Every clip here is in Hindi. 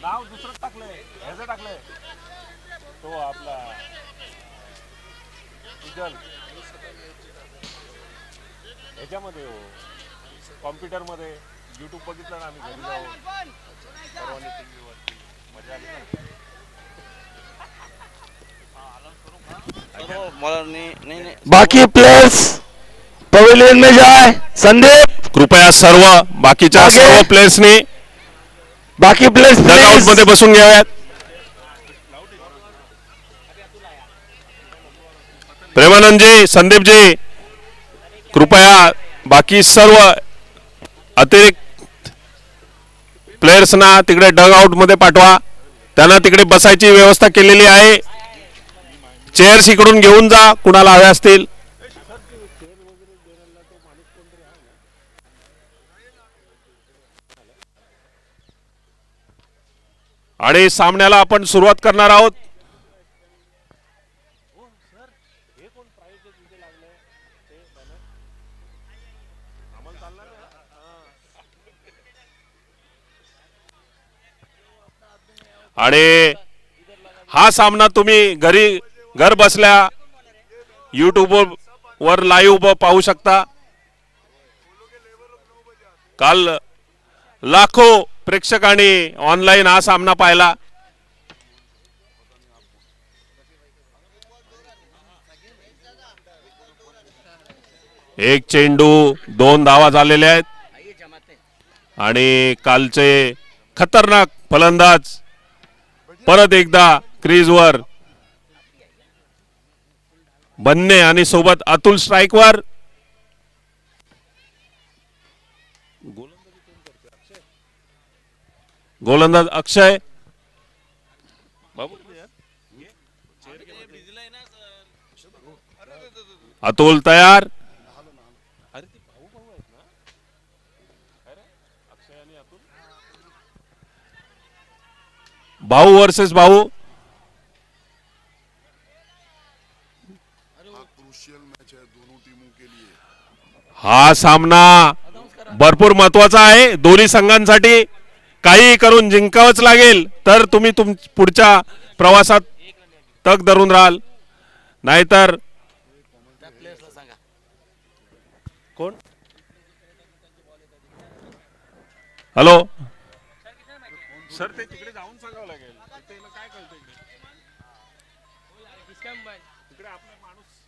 नाव दुसरं टाकलंय, ह्याचं टाकलंय तो आपला उजल ह्याच्यामध्ये हो कॉम्प्युटरमध्ये यूट्यूब बघितलं ना आम्ही घरी जाऊन सर्वांनी टीव्ही वरती मजा आली ना. बाकी प्लेयर्स पवेलियन में जाए। संदीप कृपया सर्व बाकीच्या आगे. सर्व प्लेयर्सनी बाकी प्लेयर्स डगआउट मध्ये प्लीज बसून घ्याव्यात. प्रेमानंदजी, संदीपजी, कृपया बाकी सर्व अतिरिक्त प्लेयर्सना तिकडे डग आउट मध्ये पाठवा. त्यांना तिकडे बसायची व्यवस्था केलेली आहे. चेअर्स इकडून घेऊन जा कुणाला हव्या असतील. आणि सामन्याला आपण सुरुवात करणार आहोत. आणि हा सामना तुम्ही घर बसल्या यूट्यूब वर लाईव्ह पाहू शकता. काल लाखो प्रेक्षकांनी ऑनलाईन हा सामना पाहिला. एक चेंडू 2 धावा झालेले आहेत आणि कालचे खतरनाक फलंदाज परत एकदा क्रीजवर बन्ने आणि सोबत अतुल स्ट्राइकवर. गोलंदाज अक्षय अतुल तयार. भाऊ वर्सेस भाऊ. हा सामना भरपूर महत्वाचा आहे दोन्ही संघांसाठी. काही करून जिंकावंच लागेल तर तुम्ही पुढच्या प्रवासात तग धरून राहाल. नाहीतर कोण हॅलो सर ते तिकडे जाऊन सांगावं लागेल. काय कळतं तिकडे आपला माणूस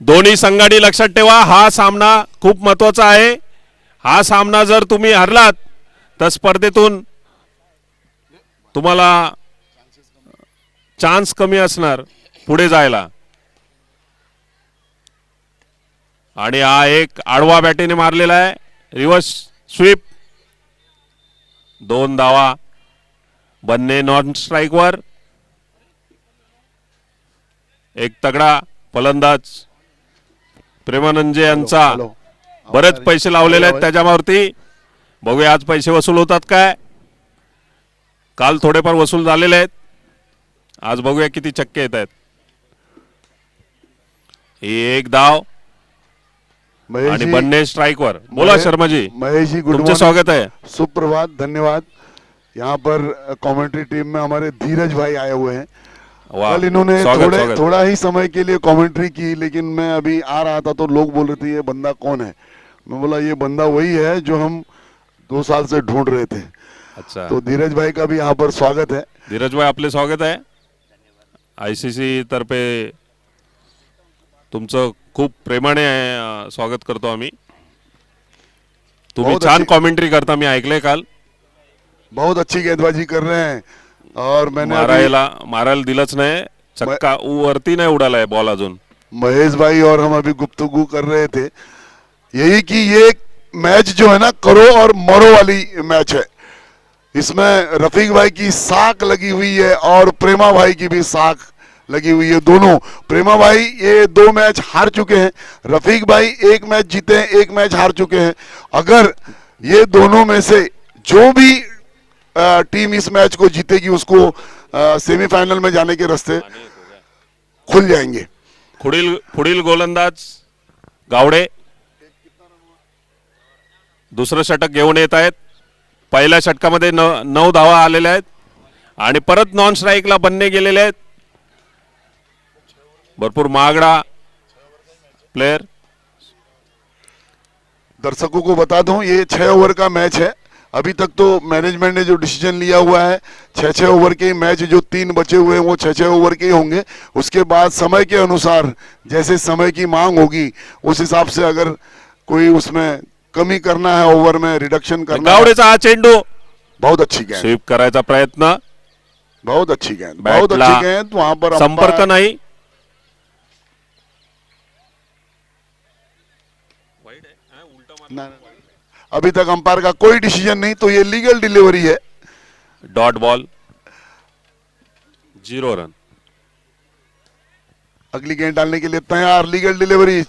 दोन्ही संघांनी लक्षात ठेवा हा सामना खूप महत्वाचा आहे. हा सामना जर तुम्ही हरलात तर स्पर्धेतून तुम्हाला चान्स कमी असणार पुढे जायला. आणि हा एक आडवा बॅटीने मारलेला आहे रिव्हर्स स्वीप. 2 धावा बन्ने नॉन स्ट्राइकवर. एक तगडा फलंदाज प्रेमानंद यांचा बरेच पैसे लावलेले आहेत त्याच्यावरती. बघूया आज पैसे वसूल होतात काय. काल थोडेफार वसूल झालेले आहेत. आज बघूया किती चक्के येत आहेत. एक धाव आणि बन्ने स्ट्राइकवर. बोला शर्माजी. महेश जी गुड तुमचे स्वागत है. सुप्रभात, धन्यवाद. यहाँ पर कमेंट्री टीम में हमारे धीरज भाई आए हुए हैं. कल इन्होंने थोड़ा ही समय के लिए कमेंट्री की, लेकिन मैं अभी आ रहा था तो लोग बोल रहे थे ये बंदा कौन है. मैं बोला ये बंदा वही है जो हम 2 साल से ढूंढ रहे थे. अच्छा, तो धीरज भाई का भी यहाँ पर स्वागत है. धीरज भाई आपले स्वागत आहे. आयसीसी तर्फे तुमचं खूप प्रेमाने स्वागत करतो आम्ही. तुम्ही छान कमेंट्री करता मी ऐकले काल. बहुत अच्छी गेंदबाजी कर रहे हैं. और मैंने मारायला दिलंच नाही. चक्का वरती नाही उडालाय बॉल अजून. महेश भाई और हम अभी गुफ्तगू कर रहे थे यही कि ये मैच जो है ना करो और मरो वाली मैच है. इसमें रफीक भाई की साख लगी हुई है और प्रेमा भाई की भी साख लगी हुई है. दोनों प्रेमा भाई ये 2 मैच हार चुके हैं. रफीक भाई 1 मैच जीते हैं, 1 मैच हार चुके हैं. अगर ये दोनों में से जो भी टीम इस मैच को जीतेगी उसको सेमीफाइनल में जाने के रास्ते खुल जाएंगे. पुढील गोलंदाज गावडे. दुसरं षटक घेऊन येत आहेत. पहिल्या षटकामध्ये 9 धावा आलेल्या आहेत आणि परत नॉन स्ट्राईकला बनणे गेलेले आहेत. भरपूर महागडा प्लेयर. दर्शकों को बता दूं ये 6 ओवर का मैच है. अभी तक तो मैनेजमेंट ने जो डिसीजन लिया हुआ है 6-6 ओवर के मैच, जो 3 बचे हुए हैं वो 6-6 ओवर के ही होंगे. उसके बाद समय के अनुसार जैसे समय की मांग होगी उस हिसाब से अगर कोई उसमें कमी करना है, ओवर में रिडक्शन करना है. गावडेचा हा चेंडू बहुत अच्छी गेंद, स्वीप करायचा प्रयत्न. बहुत अच्छी गेंद, बहुत बॅटला अच्छी गेंद. वहां पर संपर्क अंपायर- नाही. ना- अभी तक अंपायर का कोई डिसीजन नहीं, तो ये लीगल डिलीवरी है. Dot ball. 0 रन. अगली गेंद डालने के लिए तैयार. Legal delivery.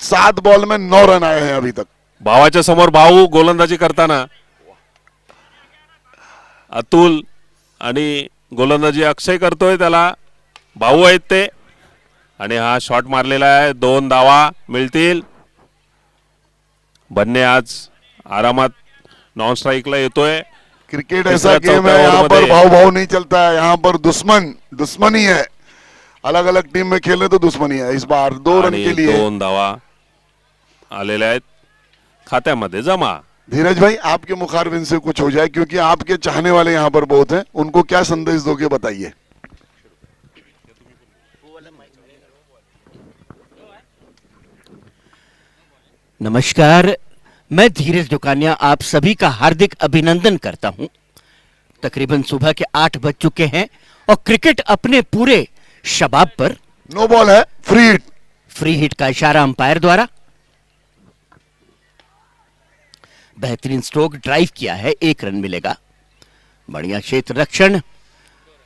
7 बॉल में 9 रन आए हैं अभी तक. भावाच्या समोर भाऊ गोलंदाजी करताना अतुल आणि गोलंदाजी अक्षय करतोय. त्याला भाऊ आहेत ते. आणि हा शॉट मारलेला आहे. 2 धावा मिळतील. बनणे आज आरामात नॉन स्ट्राईकला येतोय. क्रिकेट तीसरा ऐसा गेम चौथा है, यहाँ ओवर पर मध्ये- भाव भाव नहीं चलता है. यहाँ पर दुश्मनी है. अलग अलग टीम में खेले तो दुश्मनी है. इस बार 2 रन आणि के लिए 2 धावा आलेल्या आहेत खात्यामध्ये जमा. धीरज भाई आपके मुखारबिन से कुछ हो जाए, क्योंकि आपके चाहने वाले यहाँ पर बहुत हैं. उनको क्या संदेश दोगे बताइए. नमस्कार, मैं धीरज दुकानिया आप सभी का हार्दिक अभिनंदन करता हूं. तकरीबन सुबह के 8 बज चुके हैं और क्रिकेट अपने पूरे शबाब पर. नो बॉल है, फ्री हिट. फ्री हिट का इशारा अंपायर द्वारा. बेहतरीन स्ट्रोक ड्राइव किया है, 1 रन मिलेगा. बढ़िया क्षेत्र रक्षण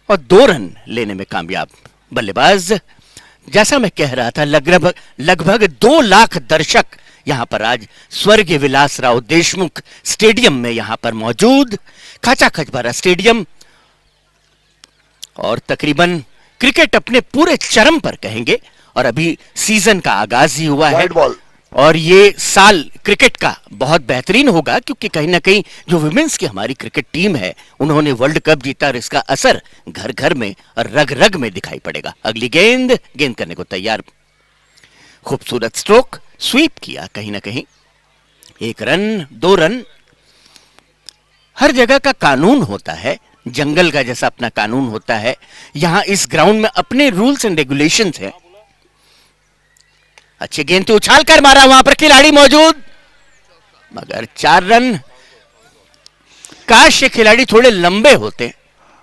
और 2 रन लेने में कामयाब बल्लेबाज. जैसा मैं कह रहा था, लगभग 2 लाख दर्शक यहां पर आज स्वर्गीय विलासराव देशमुख स्टेडियम में यहां पर मौजूद. खचाखच भरा स्टेडियम और तकरीबन क्रिकेट अपने पूरे चरम पर कहेंगे. और अभी सीजन का आगाज ही हुआ है वाइड बॉल. और ये साल क्रिकेट का बहुत बेहतरीन होगा, क्योंकि कहीं ना कहीं जो विमेंस की हमारी क्रिकेट टीम है उन्होंने वर्ल्ड कप जीता और इसका असर घर घर में और रग रग में दिखाई पड़ेगा. अगली गेंद करने को तैयार. खूबसूरत स्ट्रोक, स्वीप किया कहीं ना कहीं. 1 रन, 2 रन. हर जगह का कानून होता है, जंगल का जैसा अपना कानून होता है, यहां इस ग्राउंड में अपने रूल्स एंड रेगुलेशंस हैं. अच्छी गेंद तो उछाल कर मारा, वहां पर खिलाड़ी मौजूद, मगर 4 रन. काश ये खिलाड़ी थोड़े लंबे होते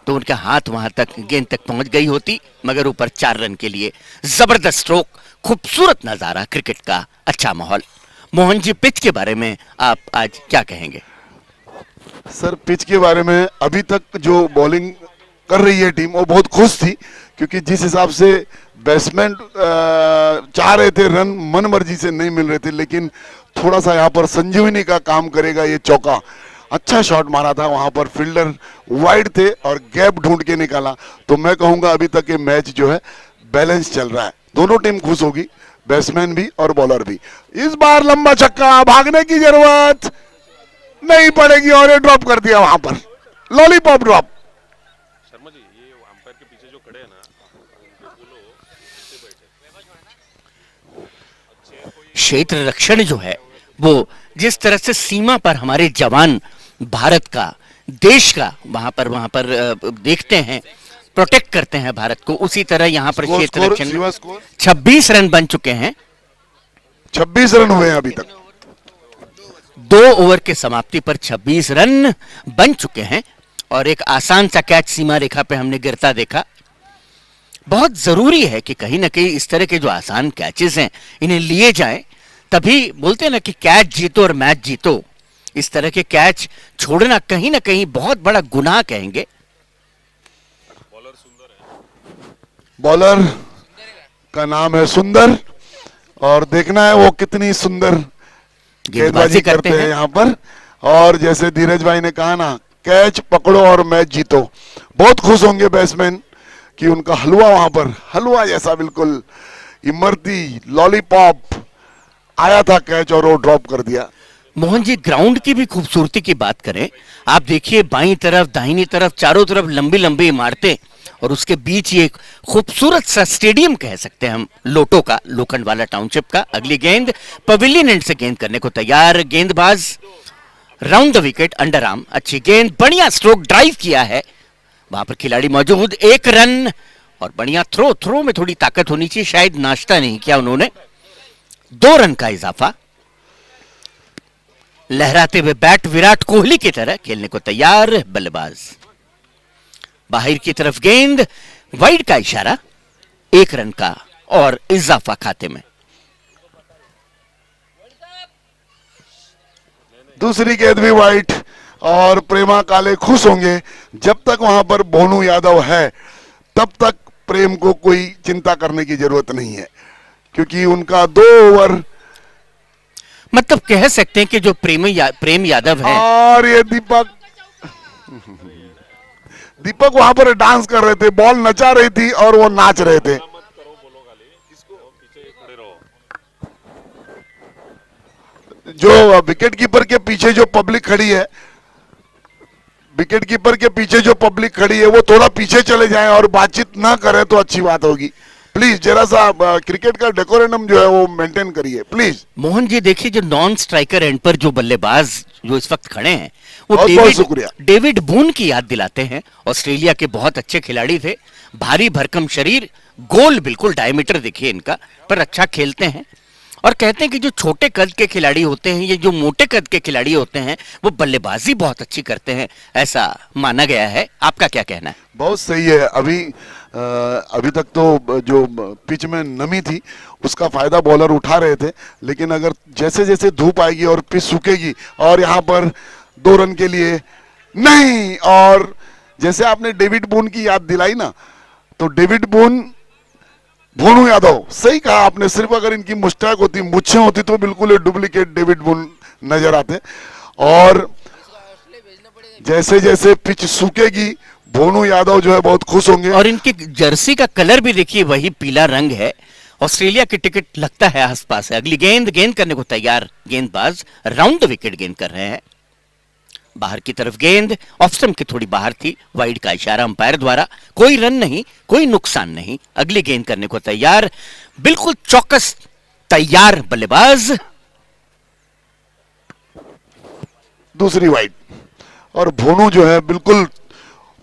तो उनका हाथ वहां तक, गेंद तक पहुंच गई होती, मगर ऊपर 4 रन के लिए. जबरदस्त स्ट्रोक, खूबसूरत नजारा क्रिकेट का, अच्छा माहौल. मोहन जी, पिच के बारे में आप आज क्या कहेंगे? सर पिच के बारे में अभी तक जो बॉलिंग कर रही है टीम वो बहुत खुश थी, क्योंकि जिस हिसाब से बैट्समैन चाह रहे थे रन, मन मर्जी से नहीं मिल रहे थे, लेकिन थोड़ा सा यहाँ पर संजीवनी का काम करेगा ये चौका. अच्छा शॉट मारा था, वहां पर फील्डर वाइड थे और गैप ढूंढ के निकाला. तो मैं कहूंगा अभी तक ये मैच जो है बैलेंस चल रहा है. दोनों टीम खुश होगी, बैट्समैन भी और बॉलर भी. इस बार लंबा छक्का, भागने की जरूरत नहीं पड़ेगी और ये ड्रॉप कर दिया वहां पर. Lollipop drop. शर्मा जी, ये अंपायर के पीछे जो खड़े हैं ना, क्षेत्र रक्षण जो है वो जिस तरह से सीमा पर हमारे जवान भारत का, देश का वहां पर देखते हैं, प्रोटेक्ट करते हैं भारत को, उसी तरह यहां पर क्षेत्र रक्षण में 26 रन बन चुके हैं. 26 रन हुए हैं अभी तक. 2 ओवर के समाप्ति पर 26 रन बन चुके हैं. और एक आसान सा कैच सीमा रेखा पे हमने गिरता देखा. बहुत जरूरी है कि कहीं ना कहीं इस तरह के जो आसान कैचेस हैं इन्हें लिए जाएं, तभी बोलते हैं ना कि कैच जीतो और मैच जीतो. इस तरह के कैच छोड़ना कहीं ना कहीं बहुत बड़ा गुनाह कहेंगे. बॉलर का नाम है सुंदर और देखना है वो कितनी सुंदर गेंदबाजी करते हैं यहाँ पर. और जैसे धीरज भाई ने कहा ना, कैच पकड़ो और मैच जीतो. बहुत खुश होंगे बैट्समैन कि उनका हलवा वहां पर, हलवा जैसा बिल्कुल इमरती लॉलीपॉप आया था कैच और वो ड्रॉप कर दिया. मोहन जी, ग्राउंड की भी खूबसूरती की बात करें, आप देखिए बाईं तरफ दाहिनी तरफ चारों तरफ लंबी लंबी इमारतें और उसके बीच ये एक खूबसूरत सा स्टेडियम कह सकते हैं हम, लोटो का, लोखंडवाला टाउनशिप का। अगली गेंद पवेलियन एंड से गेंद करने को तैयार गेंदबाज, round the wicket, under arm, अच्छी गेंद, बढ़िया स्ट्रोक ड्राइव किया है, वहां पर खिलाड़ी मौजूद, 1 रन और बढ़िया थ्रो में थोड़ी ताकत होनी चाहिए, शायद नाश्ता नहीं किया उन्होंने। 2 रन का इजाफा। लहराते हुए बैट विराट कोहली की तरह खेलने को तैयार बल्लेबाज, बाहर की तरफ गेंद, वाइड का इशारा, 1 रन का और इजाफा खाते में। दूसरी गेंद भी वाइट और प्रेमा काले खुश होंगे। जब तक वहां पर भोनू यादव है तब तक प्रेम को कोई चिंता करने की जरूरत नहीं है, क्योंकि उनका 2 ओवर, मतलब कह सकते हैं कि जो प्रेम यादव है, और ये दीपक वहां पर डांस कर रहे थे, बॉल नचा रही थी और वो नाच रहे थे। जो विकेट कीपर के पीछे जो पब्लिक खड़ी है, विकेट कीपर के पीछे जो पब्लिक खड़ी है वो थोड़ा पीछे चले जाएं और बातचीत ना करें तो अच्छी बात होगी। प्लीज जरा सा क्रिकेट का डेकोरेटम जो है वो मेंटेन करिए प्लीज। मोहन जी देखिए, जो नॉन स्ट्राइकर एंड पर जो बल्लेबाज जो इस वक्त खड़े हैं वो बहुत बहुत शुक्रिया। डेविड बून की याद दिलाते हैं। ऑस्ट्रेलिया के बहुत अच्छे खिलाड़ी थे, भारी भरकम शरीर, गोल बिल्कुल डायमीटर देखिए इनका, पर अच्छा खेलते हैं। और कहते हैं कि जो छोटे कद के खिलाड़ी होते हैं, ये जो मोटे कद के खिलाड़ी होते हैं, वो बल्लेबाजी बहुत अच्छी करते हैं, ऐसा माना गया है। आपका क्या कहना है? बहुत सही है। अभी तक तो जो पिच में नमी थी उसका फायदा बॉलर उठा रहे थे, लेकिन अगर जैसे जैसे धूप आएगी और पिच सूखेगी और यहाँ पर 2 रन के लिए नहीं, और जैसे आपने डेविड बून की याद दिलाई ना, तो डेविड बून, भोनू यादव, सही कहा आपने, सिर्फ अगर इनकी मुस्टैक होती, मुच्छें होती तो बिल्कुल डुप्लीकेट डेविड बून नजर आते। और जैसे जैसे पिच सूखेगी भोनू यादव जो है बहुत खुश होंगे। और इनकी जर्सी का कलर भी देखिए वही पीला रंग है। ऑस्ट्रेलिया की टिकट लगता है आसपास है। अगली गेंद करने को तैयार गेंदबाज, राउंड द विकेट गेंद कर रहे हैं, बाहर की तरफ गेंद, ऑफ स्टंप की थोड़ी बाहर थी, वाइड का इशारा अंपायर द्वारा, कोई रन नहीं, कोई नुकसान नहीं। अगली गेंद करने को तैयार, बिल्कुल चौकस तैयार बल्लेबाज, दूसरी वाइड, और भोनू जो है बिल्कुल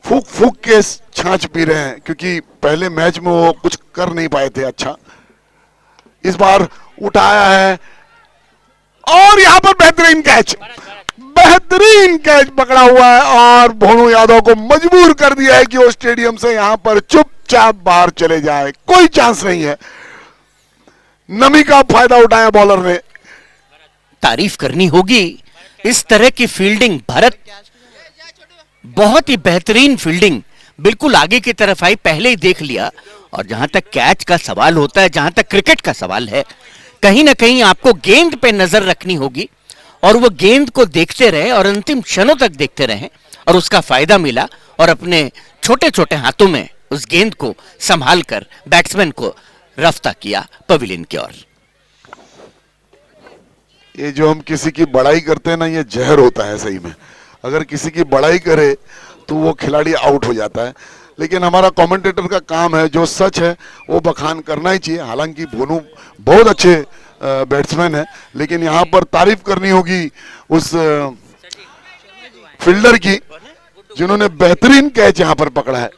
फूक फूक के छाछ पी रहे हैं, क्योंकि पहले मैच में वो कुछ कर नहीं पाए थे अच्छा। इस बार उठाया है और यहां पर बेहतरीन कैच पकड़ा हुआ है और भोनू यादव को मजबूर कर दिया है कि वो स्टेडियम से यहां पर चुपचाप बाहर चले जाए, कोई चांस नहीं है। नमी का फायदा उठाया बॉलर ने। तारीफ करनी होगी इस तरह की फील्डिंग। भरत बहुत ही बेहतरीन फील्डिंग, बिल्कुल आगे की तरफ आई, पहले ही देख लिया। और जहां तक कैच का सवाल होता है, जहां तक क्रिकेट का सवाल है, कहीं ना कहीं आपको गेंद पे नजर रखनी होगी और वो गेंद को देखते रहे और अंतिम क्षणों तक देखते रहे और उसका फायदा मिला और अपने छोटे छोटे हाथों में उस गेंद को संभाल कर बैट्समैन को रफ्ता किया पवेलियन की ओर। ये जो हम किसी की बड़ाई करते हैं ना, ये जहर होता है सही में। अगर किसी की बड़ाई करे तो वो खिलाड़ी आउट हो जाता है, लेकिन हमारा कमेंटेटर का काम है जो सच है वो बखान करना ही चाहिए। हालांकि भोनू बहुत अच्छे बैट्समैन है, लेकिन यहाँ पर तारीफ करनी होगी उस फील्डर की जिन्होंने बेहतरीन कैच यहाँ पर पकड़ा है।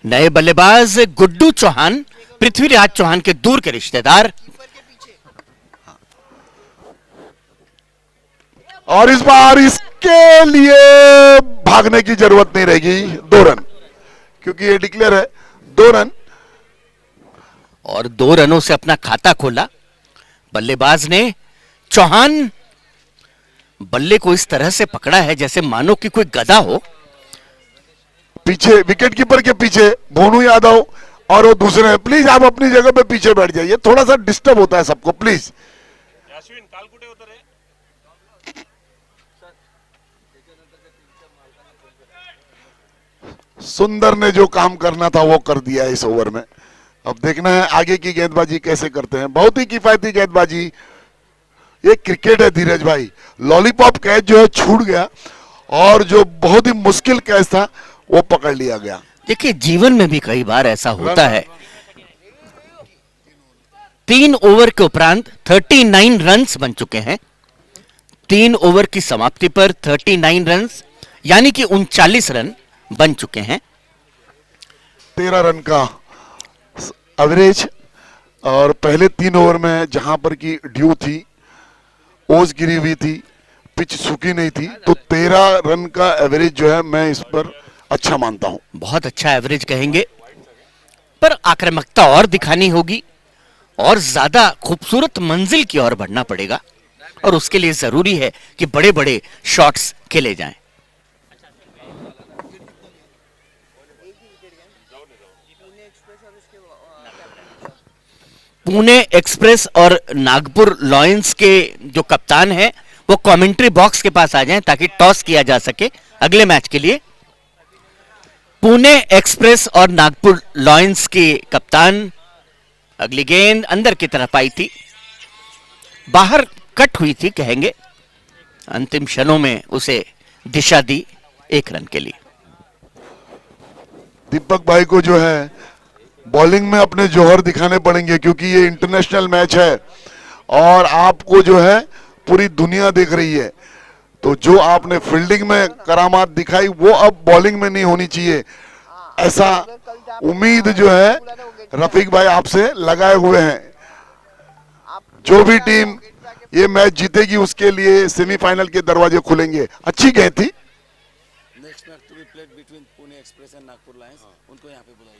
नए बल्लेबाज गुड्डू चौहान, पृथ्वीराज चौहान के दूर के रिश्तेदार, और इस बार इसके लिए भागने की जरूरत नहीं रहेगी, 2 रन, क्योंकि ये डिक्लेयर है 2 रन। और 2 रनों से अपना खाता खोला बल्लेबाज ने। चौहान बल्ले को इस तरह से पकड़ा है जैसे मानो कि कोई गधा हो। पीछे विकेट कीपर के पीछे भोनू यादव और वो दूसरे। प्लीज आप अपनी जगह पे पीछे बैठ जाइए, थोड़ा सा डिस्टर्ब होता है सबको प्लीज। सुंदर ने जो काम करना था वो कर दिया इस ओवर में। अब देखना है आगे की गेंदबाजी कैसे करते हैं। बहुत ही किफायती गेंदबाजी ये क्रिकेट है धीरज भाई। लॉलीपॉप कैच जो है छूट गया और जो बहुत ही मुश्किल कैच था वो पकड़ लिया गया। देखिए जीवन में भी कई बार ऐसा होता है। 3 ओवर के उपरांत 39 रन्स बन चुके हैं। 3 ओवर की समाप्ति पर 39 रन्स यानी कि 39 रन बन चुके हैं। 13 रन का एवरेज और पहले 3 ओवर में जहां पर की ड्यू थी, ओस गिरी हुई थी, पिच सूखी नहीं थी, तो 13 रन का एवरेज जो है मैं इस पर अच्छा मानता हूं। बहुत अच्छा एवरेज कहेंगे, पर आक्रामकता और दिखानी होगी और ज्यादा खूबसूरत मंजिल की ओर बढ़ना पड़ेगा और उसके लिए जरूरी है कि बड़े बड़े शॉट्स खेले जाएं। पुणे एक्सप्रेस और नागपुर लॉयंस के जो कप्तान हैं वो कमेंट्री बॉक्स के पास आ जाएं ताकि टॉस किया जा सके अगले मैच के लिए। पुणे एक्सप्रेस और नागपुर लॉयंस के कप्तान, अगली गेंद अंदर की तरफ आई थी, बाहर कट हुई थी कहेंगे, अंतिम क्षणों में उसे दिशा दी 1 रन के लिए। दीपक भाई को जो है बॉलिंग में अपने जौहर दिखाने पड़ेंगे क्योंकि ये इंटरनेशनल मैच है और आपको जो है पूरी दुनिया देख रही है। तो जो आपने फील्डिंग में करामात दिखाई वो अब बॉलिंग में नहीं होनी चाहिए, ऐसा उम्मीद जो है रफीक भाई आपसे लगाए हुए हैं। जो भी टीम ये मैच जीतेगी उसके लिए सेमीफाइनल के दरवाजे खुलेंगे। अच्छी गेंद थी। Next match to be played between Pune Express and Nagpur Lions, उनको यहाँ पे बुलाइए।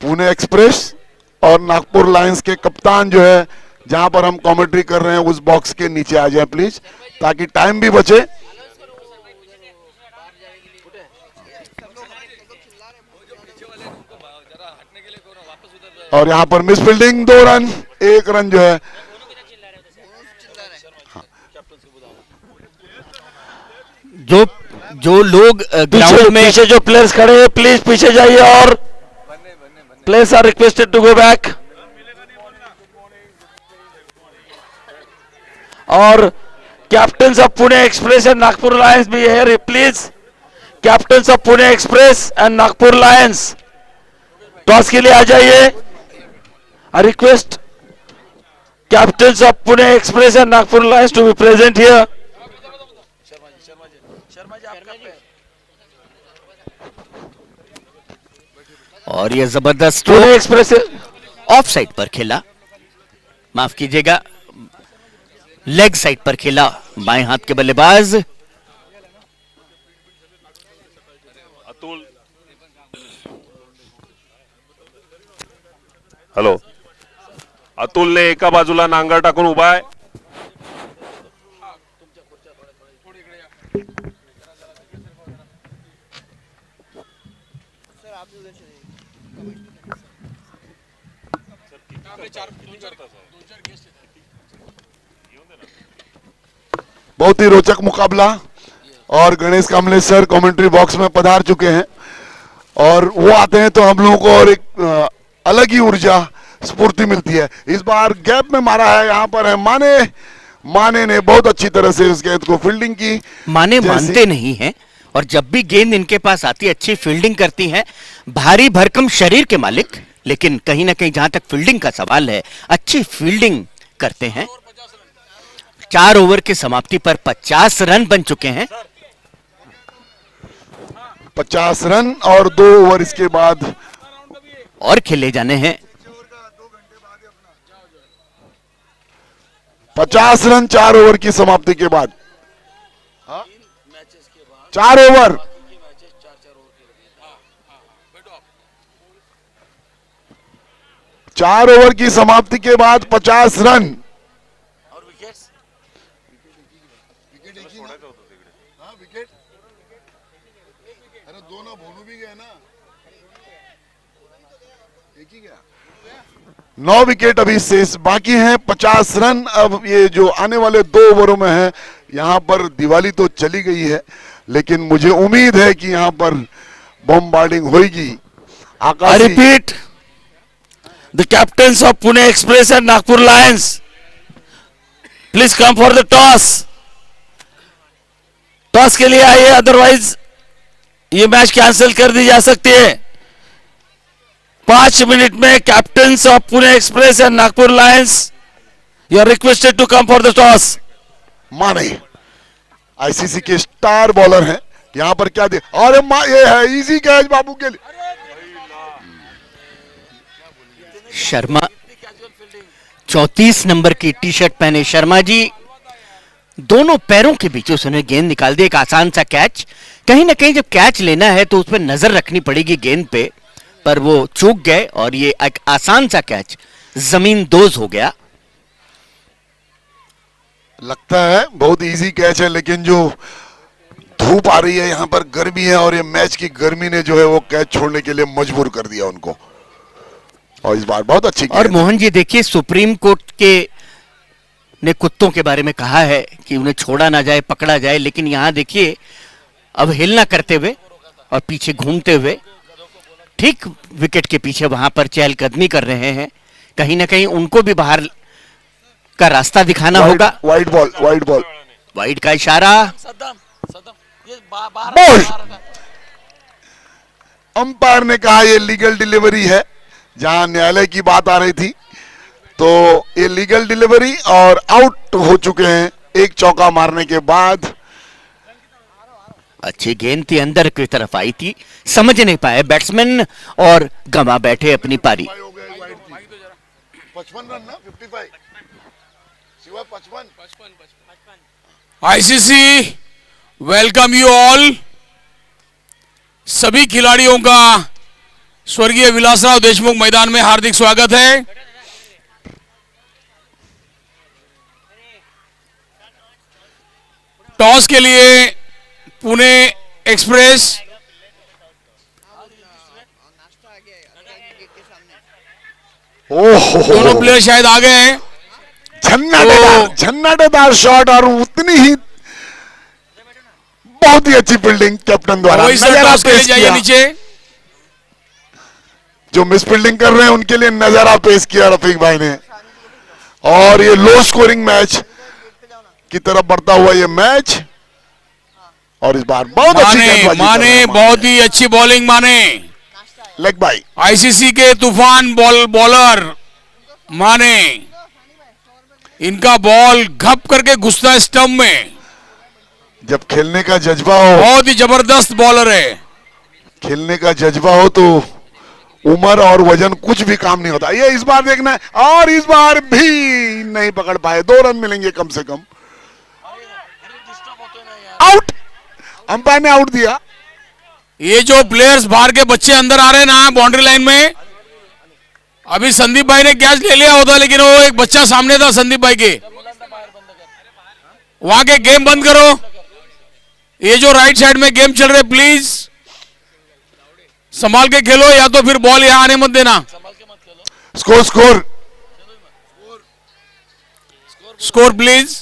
पुणे एक्सप्रेस और नागपुर लायंस के कप्तान जो है जहां पर हम कमेंट्री कर रहे हैं उस बॉक्स के नीचे आ जाए प्लीज, ताकि टाइम भी बचे। और यहां पर मिस फील्डिंग, 2 रन, 1 रन जो है। जो लोग ग्राउंड में पीछे जो प्लेयर्स खड़े हैं प्लीज पीछे जाइए और players are requested to go back. और captains of Pune Express and Nagpur Lions भी है please. Captains of Pune Express and Nagpur Lions toss के लिए आ जाइए। I request captains of Pune Express and Nagpur Lions to be present here. और ये जबरदस्त पुणे एक्सप्रेस ऑफ साइड पर खेला, माफ कीजिएगा लेग साइड पर खेला बाएं हाथ के बल्लेबाज। अतुल, हॅलो, अतुलने एका बाजूला नांगर टाकून उभा आहे। बहुत ही रोचक मुकाबला और गणेश कामले सर कमेंट्री बॉक्स में पधार चुके हैं और वो आते हैं तो हम लोगों को और एक अलग ही ऊर्जा स्फूर्ति मिलती है। इस बार गैप में मारा है, यहाँ पर है माने ने बहुत अच्छी तरह से उस गेंद को फील्डिंग की। माने मानते नहीं हैं और जब भी गेंद इनके पास आती है अच्छी फील्डिंग करती हैं। भारी भरकम शरीर के मालिक, लेकिन कहीं ना कहीं जहां तक फील्डिंग का सवाल है अच्छी फील्डिंग करते हैं। 4 ओवर की समाप्ति पर 50 रन बन चुके हैं। 50 रन और 2 ओवर इसके बाद और खेले जाने हैं। 50 रन 4 ओवर की समाप्ति के बाद। 4 ओवर 4 ओवर की समाप्ति के बाद 50 रन। दोनों भोनू भी गए ना, एक ही गया। 9 विकेट अभी शेष बाकी हैं। 50 रन अब ये जो आने वाले 2 ओवरों में है। यहाँ पर दिवाली तो चली गई है लेकिन मुझे उम्मीद है कि यहाँ पर बॉम्बार्डिंग होगी। I Akash repeat, the captains of Pune Express and Nagpur Lions please come for the toss. Toss के लिए आइए, अदरवाइज ये मैच कैंसिल कर दी जा सकती है। 5 मिनट में captains of Pune Express and Nagpur Lions, you are requested to come for the toss. माने आईसीसी के स्टार बॉलर हैं, यहाँ पर क्या दे, अरे ये है इजी कैच बाबू के लिए। शर्मा 34 नंबर की टी शर्ट पहने शर्मा जी दोनों पैरों के बीच उसने गेंद निकाल दी। एक आसान सा कैच, कहीं ना कहीं जब कैच लेना है तो उस पर नजर रखनी पड़ेगी गेंद पे, पर वो चूक गए और ये एक आसान सा कैच जमीन दोज हो गया। लगता है बहुत इजी कैच है, लेकिन जो धूप आ रही है यहाँ पर, गर्मी है, और ये मैच की गर्मी ने जो है वो कैच छोड़ने के लिए मजबूर कर दिया उनको। और इस बार बहुत अच्छी और मोहन जी देखिए, सुप्रीम कोर्ट के ने कुत्तों के बारे में कहा है कि उन्हें छोड़ा ना जाए, पकड़ा जाए, लेकिन यहां देखिए अब हिलना करते हुए और पीछे घूमते हुए ठीक विकेट के पीछे वहां पर चहलकदमी कर रहे हैं। कहीं ना कहीं उनको भी बाहर का रास्ता दिखाना होगा। Wide ball, wide ball, wide का इशारा। बॉल। अंपायर ने कहा ये लीगल डिलीवरी है, जहां न्यायालय की बात आ रही थी, तो ये लीगल डिलीवरी और आउट हो चुके हैं एक चौका मारने के बाद। अच्छी गेंद थी, अंदर की तरफ आई थी, समझ नहीं पाए बैट्समैन और गंवा बैठे अपनी पारी। 55 रन ना, 55 सिवा 55। ICC welcome you all. सभी खिलाड़ियों का स्वर्गीय विलासराव देशमुख मैदान में हार्दिक स्वागत है। टॉस के लिए पुणे एक्सप्रेस दोनों प्लेयर शायद आ गए हैं। झन्नाटेदार शॉट और उतनी ही बहुत ही अच्छी फील्डिंग कैप्टन द्वारा। वही सर, टॉस के लिए जाइए नीचे। जो मिस फील्डिंग कर रहे हैं उनके लिए नजारा पेश किया रफीक भाई ने, और ये लो स्कोरिंग मैच की तरफ बढ़ता हुआ ये मैच। और इस बार बहुत अच्छी गेंदबाजी माने बहुत ही अच्छी बॉलिंग। माने लेग बाई, आईसीसी के तूफान बॉलर माने, इनका बॉल घप करके घुसता है स्टंप में। जब खेलने का जज्बा हो, बहुत ही जबरदस्त बॉलर है। खेलने का जज्बा हो तो उम्र और वजन कुछ भी काम नहीं होता। ये इस बार देखना है, और इस बार भी नहीं पकड़ पाए। 2 रन मिलेंगे कम से कम। आउट, अंपायर ने आउट दिया। ये जो प्लेयर्स बाहर के बच्चे अंदर आ रहे हैं ना बाउंड्री लाइन में, अभी संदीप भाई ने कैच ले लिया होता, लेकिन वो एक बच्चा सामने था संदीप भाई के, वहां के गेम बंद करो। ये जो राइट साइड में गेम चल रहे, प्लीज संभाल के खेलो, या तो फिर बॉल यहां आने मत देना। Score score score please.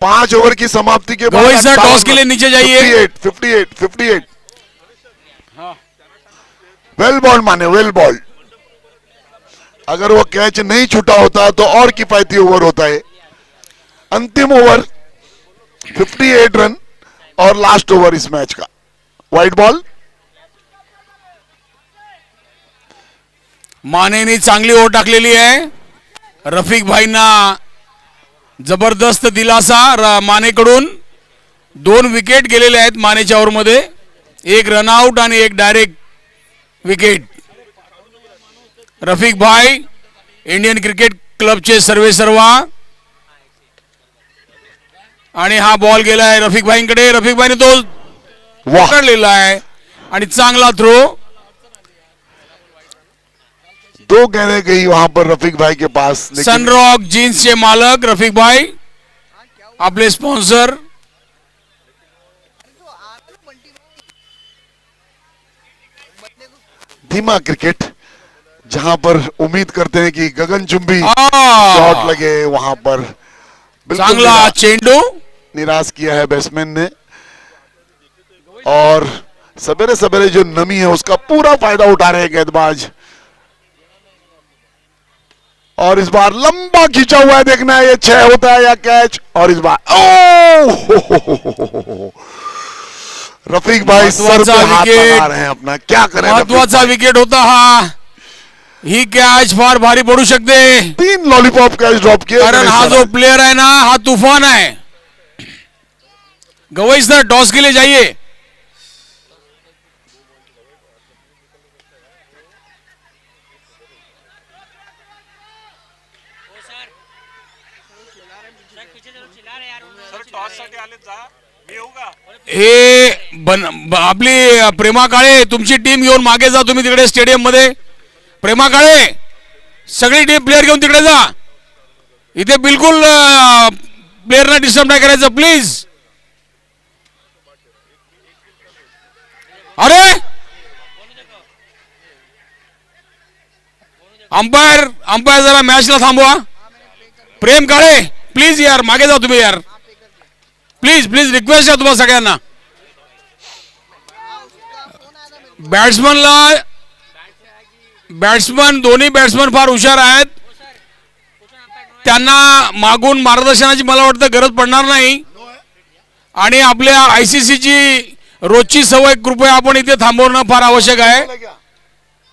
5 over की समाप्ति के बाद रोहित सर टॉस के लिए नीचे जाइए। 58 वेल बॉल माने, वेल बॉल। अगर वो कैच नहीं छूटा होता तो और किफायती ओवर होता है। अंतिम ओवर 58 रन और लास्ट ओवर इस मैच का। वाइड बॉल, मानेनी चांगली ओव्हर टाकलेली आहे। रफिक भाईंना जबरदस्त दिलासा मानेकडून। 2 विकेट गेलेले आहेत मानेच्या ओव्हरमध्ये, 1 रनआउट आणि 1 डायरेक्ट विकेट। रफिक भाई इंडियन क्रिकेट क्लबचे सर्वेसर्वा, आणि हा बॉल गेलाय रफिक भाईंकडे। रफिक भाईने तो पकडलेला आहे आणि चांगला थ्रो। 2 गेंदें गई वहां पर रफीक भाई के पास। सनरॉक जीन्स के मालक रफीक भाई, आपले स्पॉन्सर। धीमा क्रिकेट, जहां पर उम्मीद करते हैं कि गगनचुंबी शॉट लगे, वहां पर चांगला चेंडू निराश किया है बैट्समैन ने। और सवेरे सवेरे जो नमी है उसका पूरा फायदा उठा रहे हैं गेंदबाज। और इस बार लंबा खींचा हुआ है, देखना है ये 6 होता है या कैच। और इस बार रफीक भाई सर पे हाथ लगा रहे हैं अपना, क्या करें। महत्वाचा विकेट होता हा, ही कॅच फार भारी पडू शकते, 3 लॉलीपॉप कैच ड्रॉप किए। कारण हा जो प्लेयर आहे ना हा तूफान आहे। गवई सर टॉस के लिए जाइए। हे आपली प्रेमा काळे तुमची टीम घेऊन मागे जा तुम्ही तिकडे स्टेडियम मध्ये। प्रेमा काळे सगळी टीम प्लेयर घेऊन तिकडे जा, इथे बिलकुल प्लेयरना डिस्टर्ब नाही करायचं प्लीज। अरे अंपायर जरा मॅचला थांबवा। प्रेम काळे प्लीज यार मागे जा तुम्ही यार, प्लीज प्लीज रिक्वेस्ट आहे तुम्हाला सगळ्यांना। बॅट्समन दोन्ही बॅट्समन फार हुशार आहेत, त्यांना मागून मार्गदर्शनाची मला वाटतं गरज पडणार नाही। आणि आपल्या आयसीसीची रोजची सवय कृपया आपण इथे थांबवणं फार आवश्यक आहे,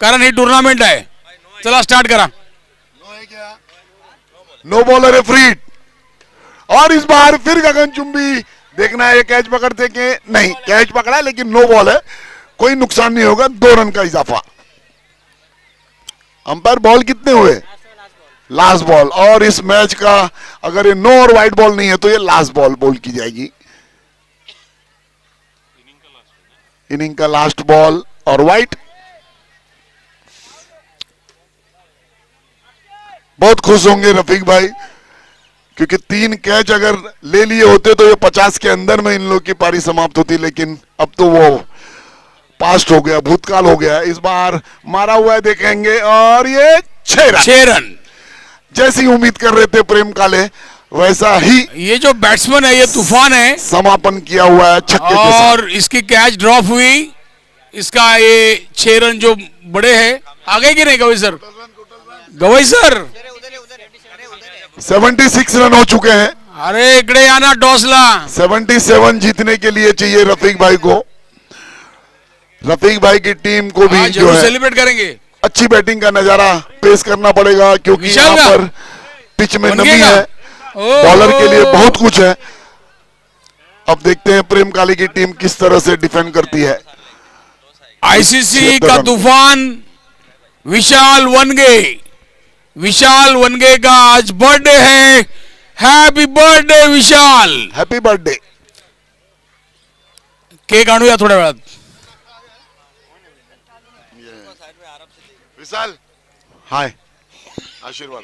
कारण ही टूर्नामेंट आहे। चला स्टार्ट करा। नो बॉलर है फ्रीड, और इस बार फिर गगनचुंबी, देखना है ये कैच पकड़ते कि नहीं। कैच पकड़ा लेकिन नो बॉल है, कोई नुकसान नहीं होगा, 2 रन का इजाफा। अंपायर बॉल कितने हुए? लास्ट बॉल, और इस मैच का अगर ये नो और वाइट बॉल नहीं है तो ये लास्ट बॉल बोल की जाएगी। इनिंग का लास्ट बॉल और वाइट। बहुत खुश होंगे रफीक भाई, क्योंकि 3 कैच अगर ले लिए होते तो ये 50 के अंदर में इन लोग की पारी समाप्त होती, लेकिन अब तो वो पास्ट हो गया, भूतकाल हो गया। इस बार मारा हुआ है, देखेंगे, और ये 6 रन। जैसी उम्मीद कर रहे थे प्रेम काले, वैसा ही ये जो बैट्समैन है ये तूफान है, समापन किया हुआ है छक्के के साथ। और इसकी कैच ड्रॉप हुई, इसका ये 6 रन जो बड़े हैं। आ गए कि नहीं Gavai sir? Gavai sir 76 run हो चुके हैं। अरे इकडे या ना टॉसला। 77 जीतने के लिए चाहिए रफीक भाई को। रफीक भाई की टीम को भी जो है सेलिब्रेट करेंगे। अच्छी बैटिंग का नजारा पेश करना पड़ेगा, क्योंकि यहाँ पर पिच में नमी है, बॉलर के लिए बहुत कुछ है। अब देखते हैं प्रेम काली की टीम किस तरह से डिफेंड करती है। आईसीसी का तूफान विशाल वनगे का आज बर्थडे है। हैप्पी बर्थडे विशाल, हैप्पी बर्थडे। केक आणूया थोड्या वेळात। विशाल हाय, आशीर्वाद।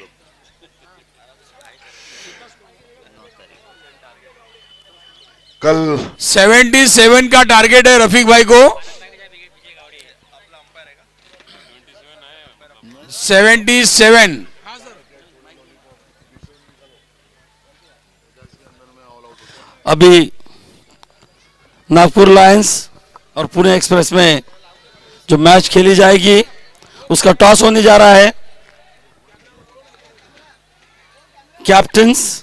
कल 77 का टारगेट है रफीक भाई को। 77। अभी नागपुर लायंस और पुणे एक्सप्रेस में जो मैच खेली जाएगी उसका टॉस होने जा रहा है। कैप्टन्स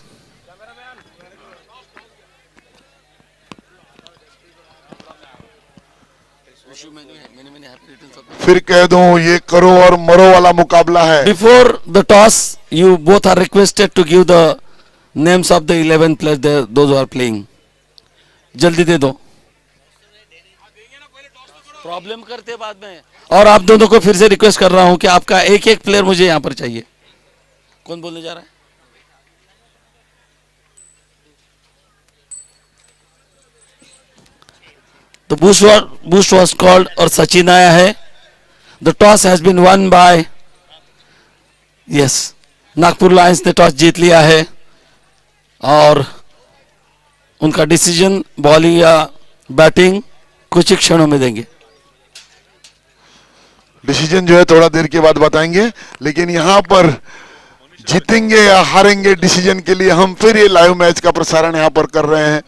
फिर कह दूं ये करो और मरो वाला मुकाबला है। Before the toss, you both are requested to give the names of the 11 players, those who are playing. जल्दी दे दो, प्रॉब्लम करते बाद में। और आप दोनों को फिर से रिक्वेस्ट कर रहा हूं कि आपका एक एक प्लेयर मुझे यहां पर चाहिए। कौन बोलने जा रहा है? The boost was called और सचिन आया है। The toss has been won by yes, Nagpur Lions ने टॉस जीत लिया है और उनका डिसीजन बॉलिंग या बैटिंग कुछ ही क्षणों में देंगे। डिसीजन जो है थोड़ा देर के बाद बताएंगे, लेकिन यहाँ पर जीतेंगे या हारेंगे डिसीजन के लिए हम फिर ये लाइव मैच का प्रसारण यहाँ पर कर रहे हैं।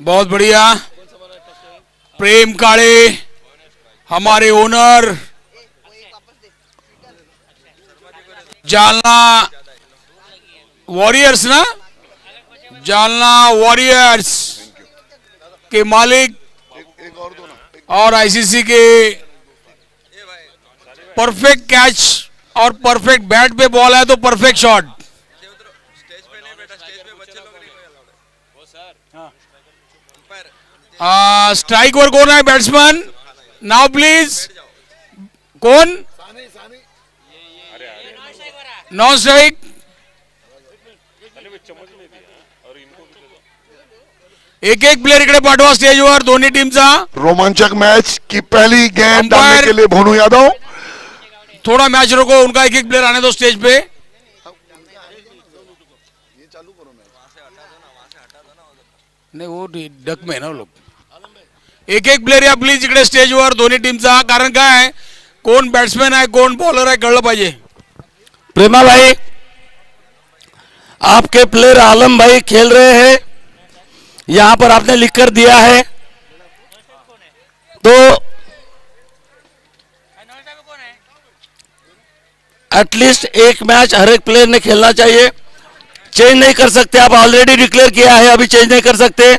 बहुत बढ़िया। प्रेम काळे हमारे ओनर जालना वॉरियर्स ना, जालना वॉरियर्स के मालिक और आईसीसी के परफेक्ट कैच और परफेक्ट बैट पे बॉल है तो परफेक्ट शॉट। स्ट्राइक वर कौन है बैट्समैन? नाउ प्लीज, कौन? Non strike. एक एक प्लेयर इकडे पाठवा स्टेजवर दोन्ही टीमचा। रोमांचक मैच की पहली गेंद अंपायर। डालने के लिए भोनू यादव। थोड़ा मैच रोको, उनका एक एक प्लेयर आने दो स्टेज पे। नहीं वो डक में ना लोग। एक एक प्लेयर या प्लीज इकडे स्टेजवर दोन्ही टीमचा, कारण काय कोण बॅट्समॅन आहे कोण बॉलर आहे कळलं पाहिजे। प्रेमा भाई, आपके प्लेयर आलम भाई खेल रहे हैं, यहां पर आपने लिखकर दिया है, तो एटलीस्ट एक मैच हर एक प्लेयर ने खेलना चाहिए। चेंज नहीं कर सकते आप, ऑलरेडी डिक्लेयर किया है, अभी चेंज नहीं कर सकते,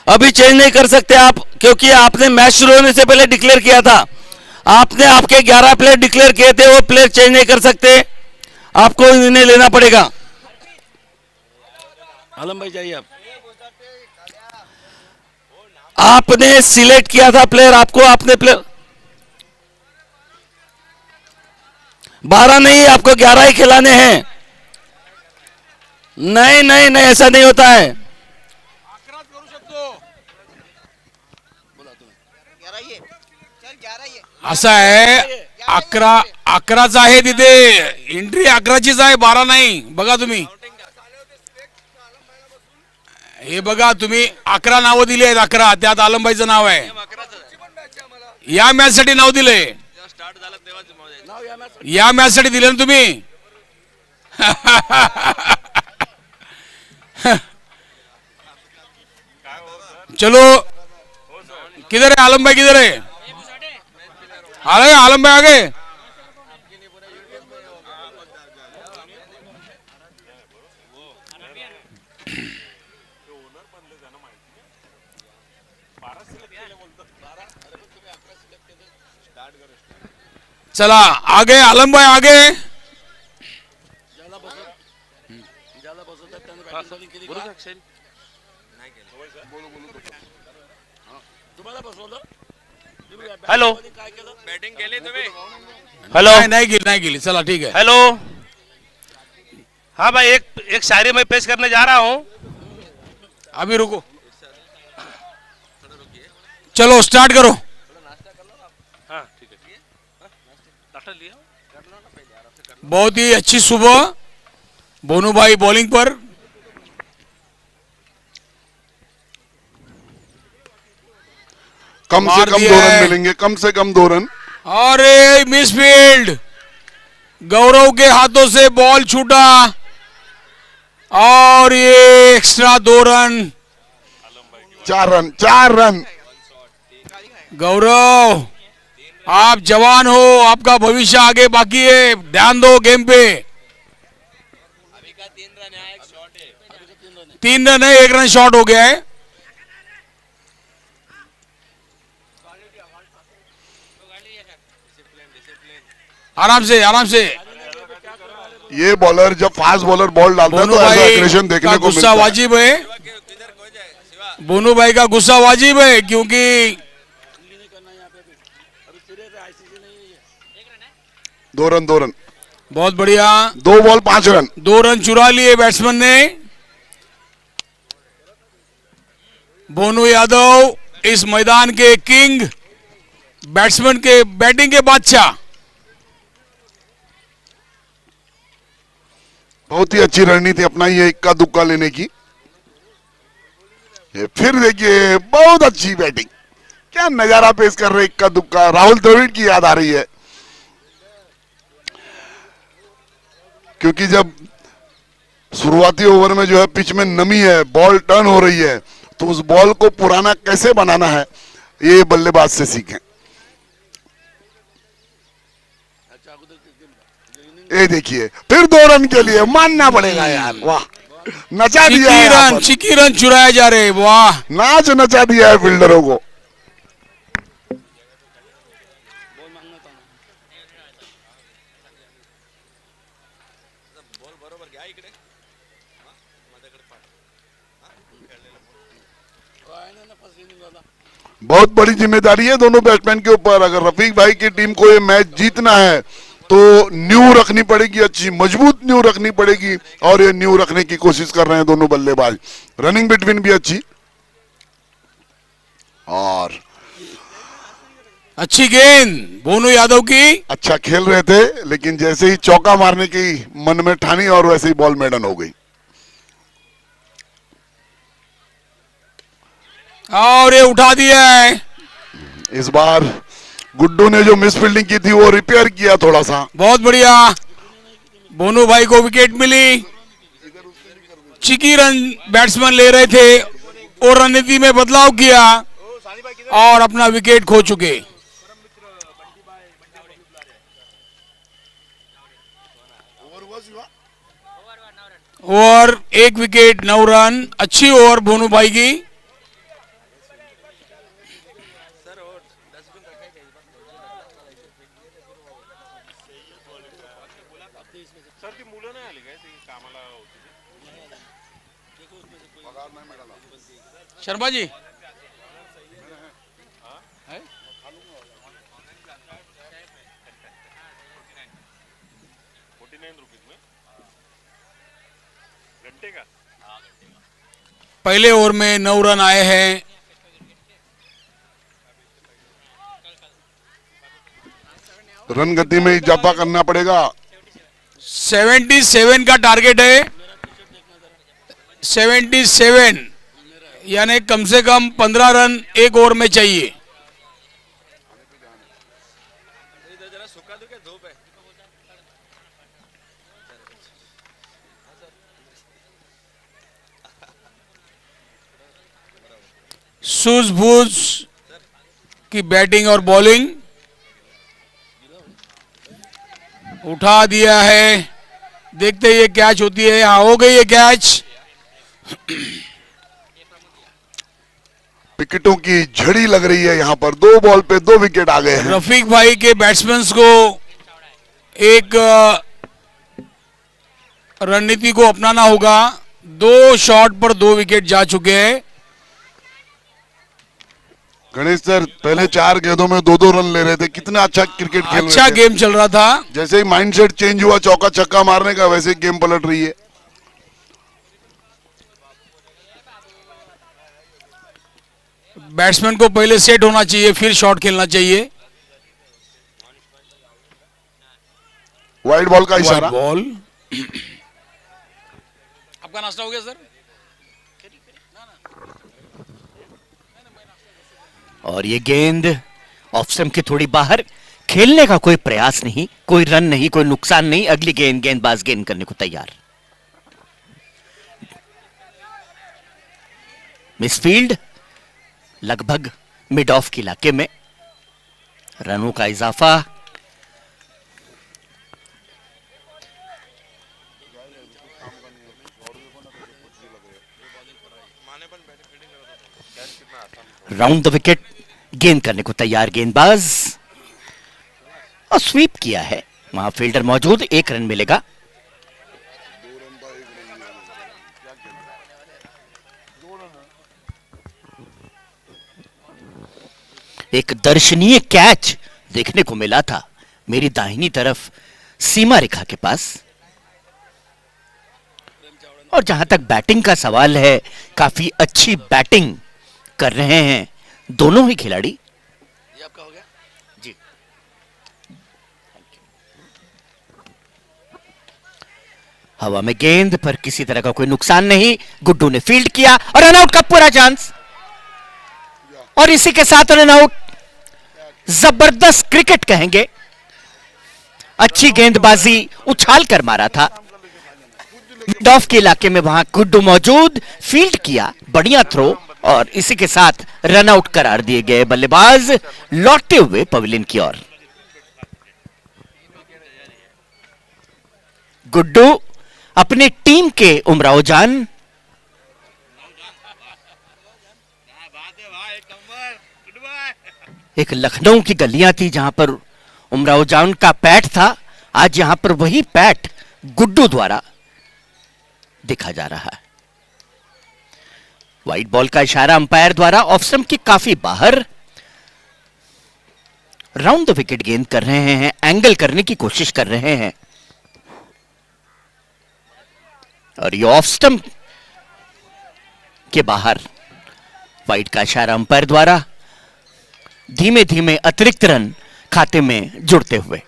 अभी चेंज नहीं कर सकते आप, क्योंकि आपने मैच शुरू होने से पहले डिक्लेयर किया था। आपने आपके 11 प्लेयर डिक्लेयर किए थे, वो प्लेयर चेंज नहीं कर सकते, आपको इन्हें लेना पड़ेगा। आलम भाई जाइए आप। आपने सिलेक्ट किया था प्लेयर, आपको आपने प्लेयर 12 नहीं, आपको 11 ही खिलाने हैं। नहीं नहीं नहीं, ऐसा नहीं होता है। असं आहे 11च आहे तिथे, एंट्री 11चीच आहे, 12 नाही। बघा तुम्ही, हे बघा तुम्ही 11 नावं दिली आहेत, 11 त्यात आलमबाईचं नाव आहे। या मॅच साठी नाव दिलंय, या मॅच साठी दिलं ना तुम्ही। चलो, किधर है आलम भाई, किधर है? अरे आलम भाई आगे। चला आगे, आलम भाई आगे। हॅलो बॅटिंग केली तुम्ही? हॅलो नहीं गिली, चला ठीक है। हेलो। हाँ भाई, एक शायरी मैं पेश करने जा रहा हूँ। अभी रुको, चलो स्टार्ट करो। हाँ ठीक है, नाश्ता लिया? बहुत ही अच्छी सुबह, बोनू भाई बॉलिंग पर। कम से मार कम दिया 2 रन है। मिलेंगे, कम से कम 2 रन। अरे मिसफील्ड, गौरव के हाथों से बॉल छूटा और ये extra 2 run. 4 run, 4 run. Gaurav, आप जवान हो, आपका भविष्य आगे बाकी है, ध्यान दो गेम पे। अभी का 3 रन है, एक शॉट है। 3 रन है, 1 रन शॉर्ट हो गया है। आराम से, आराम से। ये बॉलर जब फास्ट बॉलर बॉल डालता है बोनू तो ऐसा भाई एग्रेशन देखने का को गुस्सा मिलता है। वाजिब है, किधर खो जाए शिवा? बोनू भाई का गुस्सा वाजिब है, क्योंकि 2 रन, 2 रन, बहुत बढ़िया 2 बॉल 5 रन। 2 रन चुरा लिए बैट्समैन ने। बोनू यादव इस मैदान के किंग, बैट्समैन के बैटिंग के बादशाह। बहुत ही अच्छी रणनीति अपनाई है इक्का दुक्का लेने की। ये फिर देखिए, बहुत अच्छी बैटिंग, क्या नजारा पेश कर रहे इक्का दुक्का। राहुल द्रविड़ की याद आ रही है, क्योंकि जब शुरुआती ओवर में जो है पिच में नमी है, बॉल टर्न हो रही है, तो उस बॉल को पुराना कैसे बनाना है, ये बल्लेबाज से सीखें। ये देखिए फिर 2 रन के लिए मानना पड़ेगा यार, वाह नचा दिया है यहाँ पर। चिकी रन चुराए जा रहे, वाह। नाच नचा दिया है फील्डरों को। बहुत बड़ी जिम्मेदारी है दोनों बैट्समैन के ऊपर। अगर रफीक भाई की टीम को ये मैच जीतना है तो न्यू रखनी पड़ेगी, अच्छी मजबूत न्यू रखनी पड़ेगी, और ये न्यू रखने की कोशिश कर रहे हैं दोनों बल्लेबाज। रनिंग बिटवीन भी अच्छी, और अच्छी गेंद बोनू यादव की। अच्छा खेल रहे थे, लेकिन जैसे ही चौका मारने की मन में ठानी और वैसे ही बॉल मेडन हो गई। और ये उठा दिया है। इस बार गुड्डू ने जो मिस फील्डिंग की थी वो रिपेयर किया थोड़ा सा। बहुत बढ़िया, बोनू भाई को विकेट मिली। चिकी रन बैट्समैन ले रहे थे और रणनीति में बदलाव किया और अपना विकेट खो चुके। और 1 विकेट 9 रन, अच्छी ओवर बोनू भाई की। शर्मा जी पहले ओवर में 9 रन आए हैं। रन गति में इजाफा करना पड़ेगा। 77 का टारगेट है, 77, यानी कम से कम 15 रन 1 ओवर में चाहिए। सूझबूझ की बैटिंग और बॉलिंग, उठा दिया है। देखते ये कैच होती है। हाँ, हो गई है कैच। विकेटों की झड़ी लग रही है यहाँ पर। 2 बॉल पे 2 विकेट आ गए हैं। रफीक भाई के बैट्समैन को एक रणनीति को अपनाना होगा। 2 शॉट पर 2 विकेट जा चुके हैं। गणेश सर पहले 4 गेंदों में 2-2 रन ले रहे थे। कितना अच्छा क्रिकेट खेल अच्छा रहे थे। गेम चल रहा था। जैसे ही माइंडसेट चेंज हुआ चौका छक्का मारने का, वैसे ही गेम पलट रही है। बैट्समैन को पहले सेट होना चाहिए, फिर शॉट खेलना चाहिए। वाइड बॉल का इशारा। बॉल। आपका नाश्ता हो गया सर? और ये गेंद ऑफ स्टंप के थोड़ी बाहर। खेलने का कोई प्रयास नहीं, कोई रन नहीं, कोई नुकसान नहीं। अगली गेंद गेंदबाज गेंद करने को तैयार। मिसफील्ड लगभग मिड ऑफ के इलाके में। रनों का इजाफा। राउंड द विकेट गेंद करने को तैयार गेंदबाज, और स्वीप किया है। वहां फील्डर मौजूद, 1 रन मिलेगा। एक दर्शनीय कैच देखने को मिला था मेरी दाहिनी तरफ सीमा रेखा के पास। और जहां तक बैटिंग का सवाल है, काफी अच्छी बैटिंग कर रहे हैं दोनों ही खिलाड़ी। ये आपका हो गया जी। हवा में गेंद पर किसी तरह का कोई नुकसान नहीं। गुड्डू ने फील्ड किया और रनआउट का पूरा चांस, और इसी के साथ रनआउट। जबरदस्त क्रिकेट कहेंगे। अच्छी गेंदबाजी, उछाल कर मारा था मिड ऑफ के इलाके में। वहां गुड्डू मौजूद, फील्ड किया, बढ़िया थ्रो, और इसी के साथ रनआउट करार दिए गए। बल्लेबाज लौटते हुए पवेलियन की ओर। गुड्डू अपने टीम के उमराव जान एक लखनऊ की गलियां थी जहां पर उमराव जान का पैट था, आज यहां पर वही पैट गुड्डू द्वारा देखा जा रहा है। व्हाइट बॉल का इशारा अंपायर द्वारा ऑफ स्टंप के काफी बाहर, राउंड द विकेट गेंद कर रहे हैं, एंगल करने की कोशिश कर रहे हैं और ये ऑफ स्टंप के बाहर व्हाइट का इशारा अंपायर द्वारा धीमे धीमे अतिरिक्त रन खाते में जुड़ते हुए।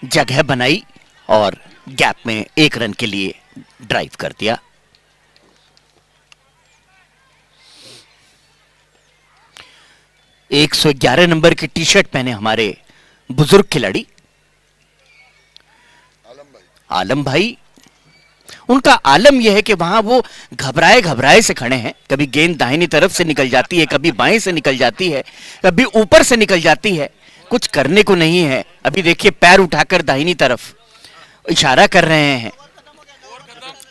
जगह बनाई और गैप में 1 रन के लिए ड्राइव कर दिया। एक 111 नंबर की टी शर्ट पहने हमारे बुजुर्ग खिलाड़ी आलम भाई, उनका आलम यह है कि वहां वो घबराए घबराए से खड़े हैं। कभी गेंद दाहिनी तरफ से निकल जाती है, कभी बाएं से निकल जाती है, कभी ऊपर से निकल जाती है, कुछ करने को नहीं है। अभी देखिए पैर उठाकर दाहिनी तरफ इशारा कर रहे हैं।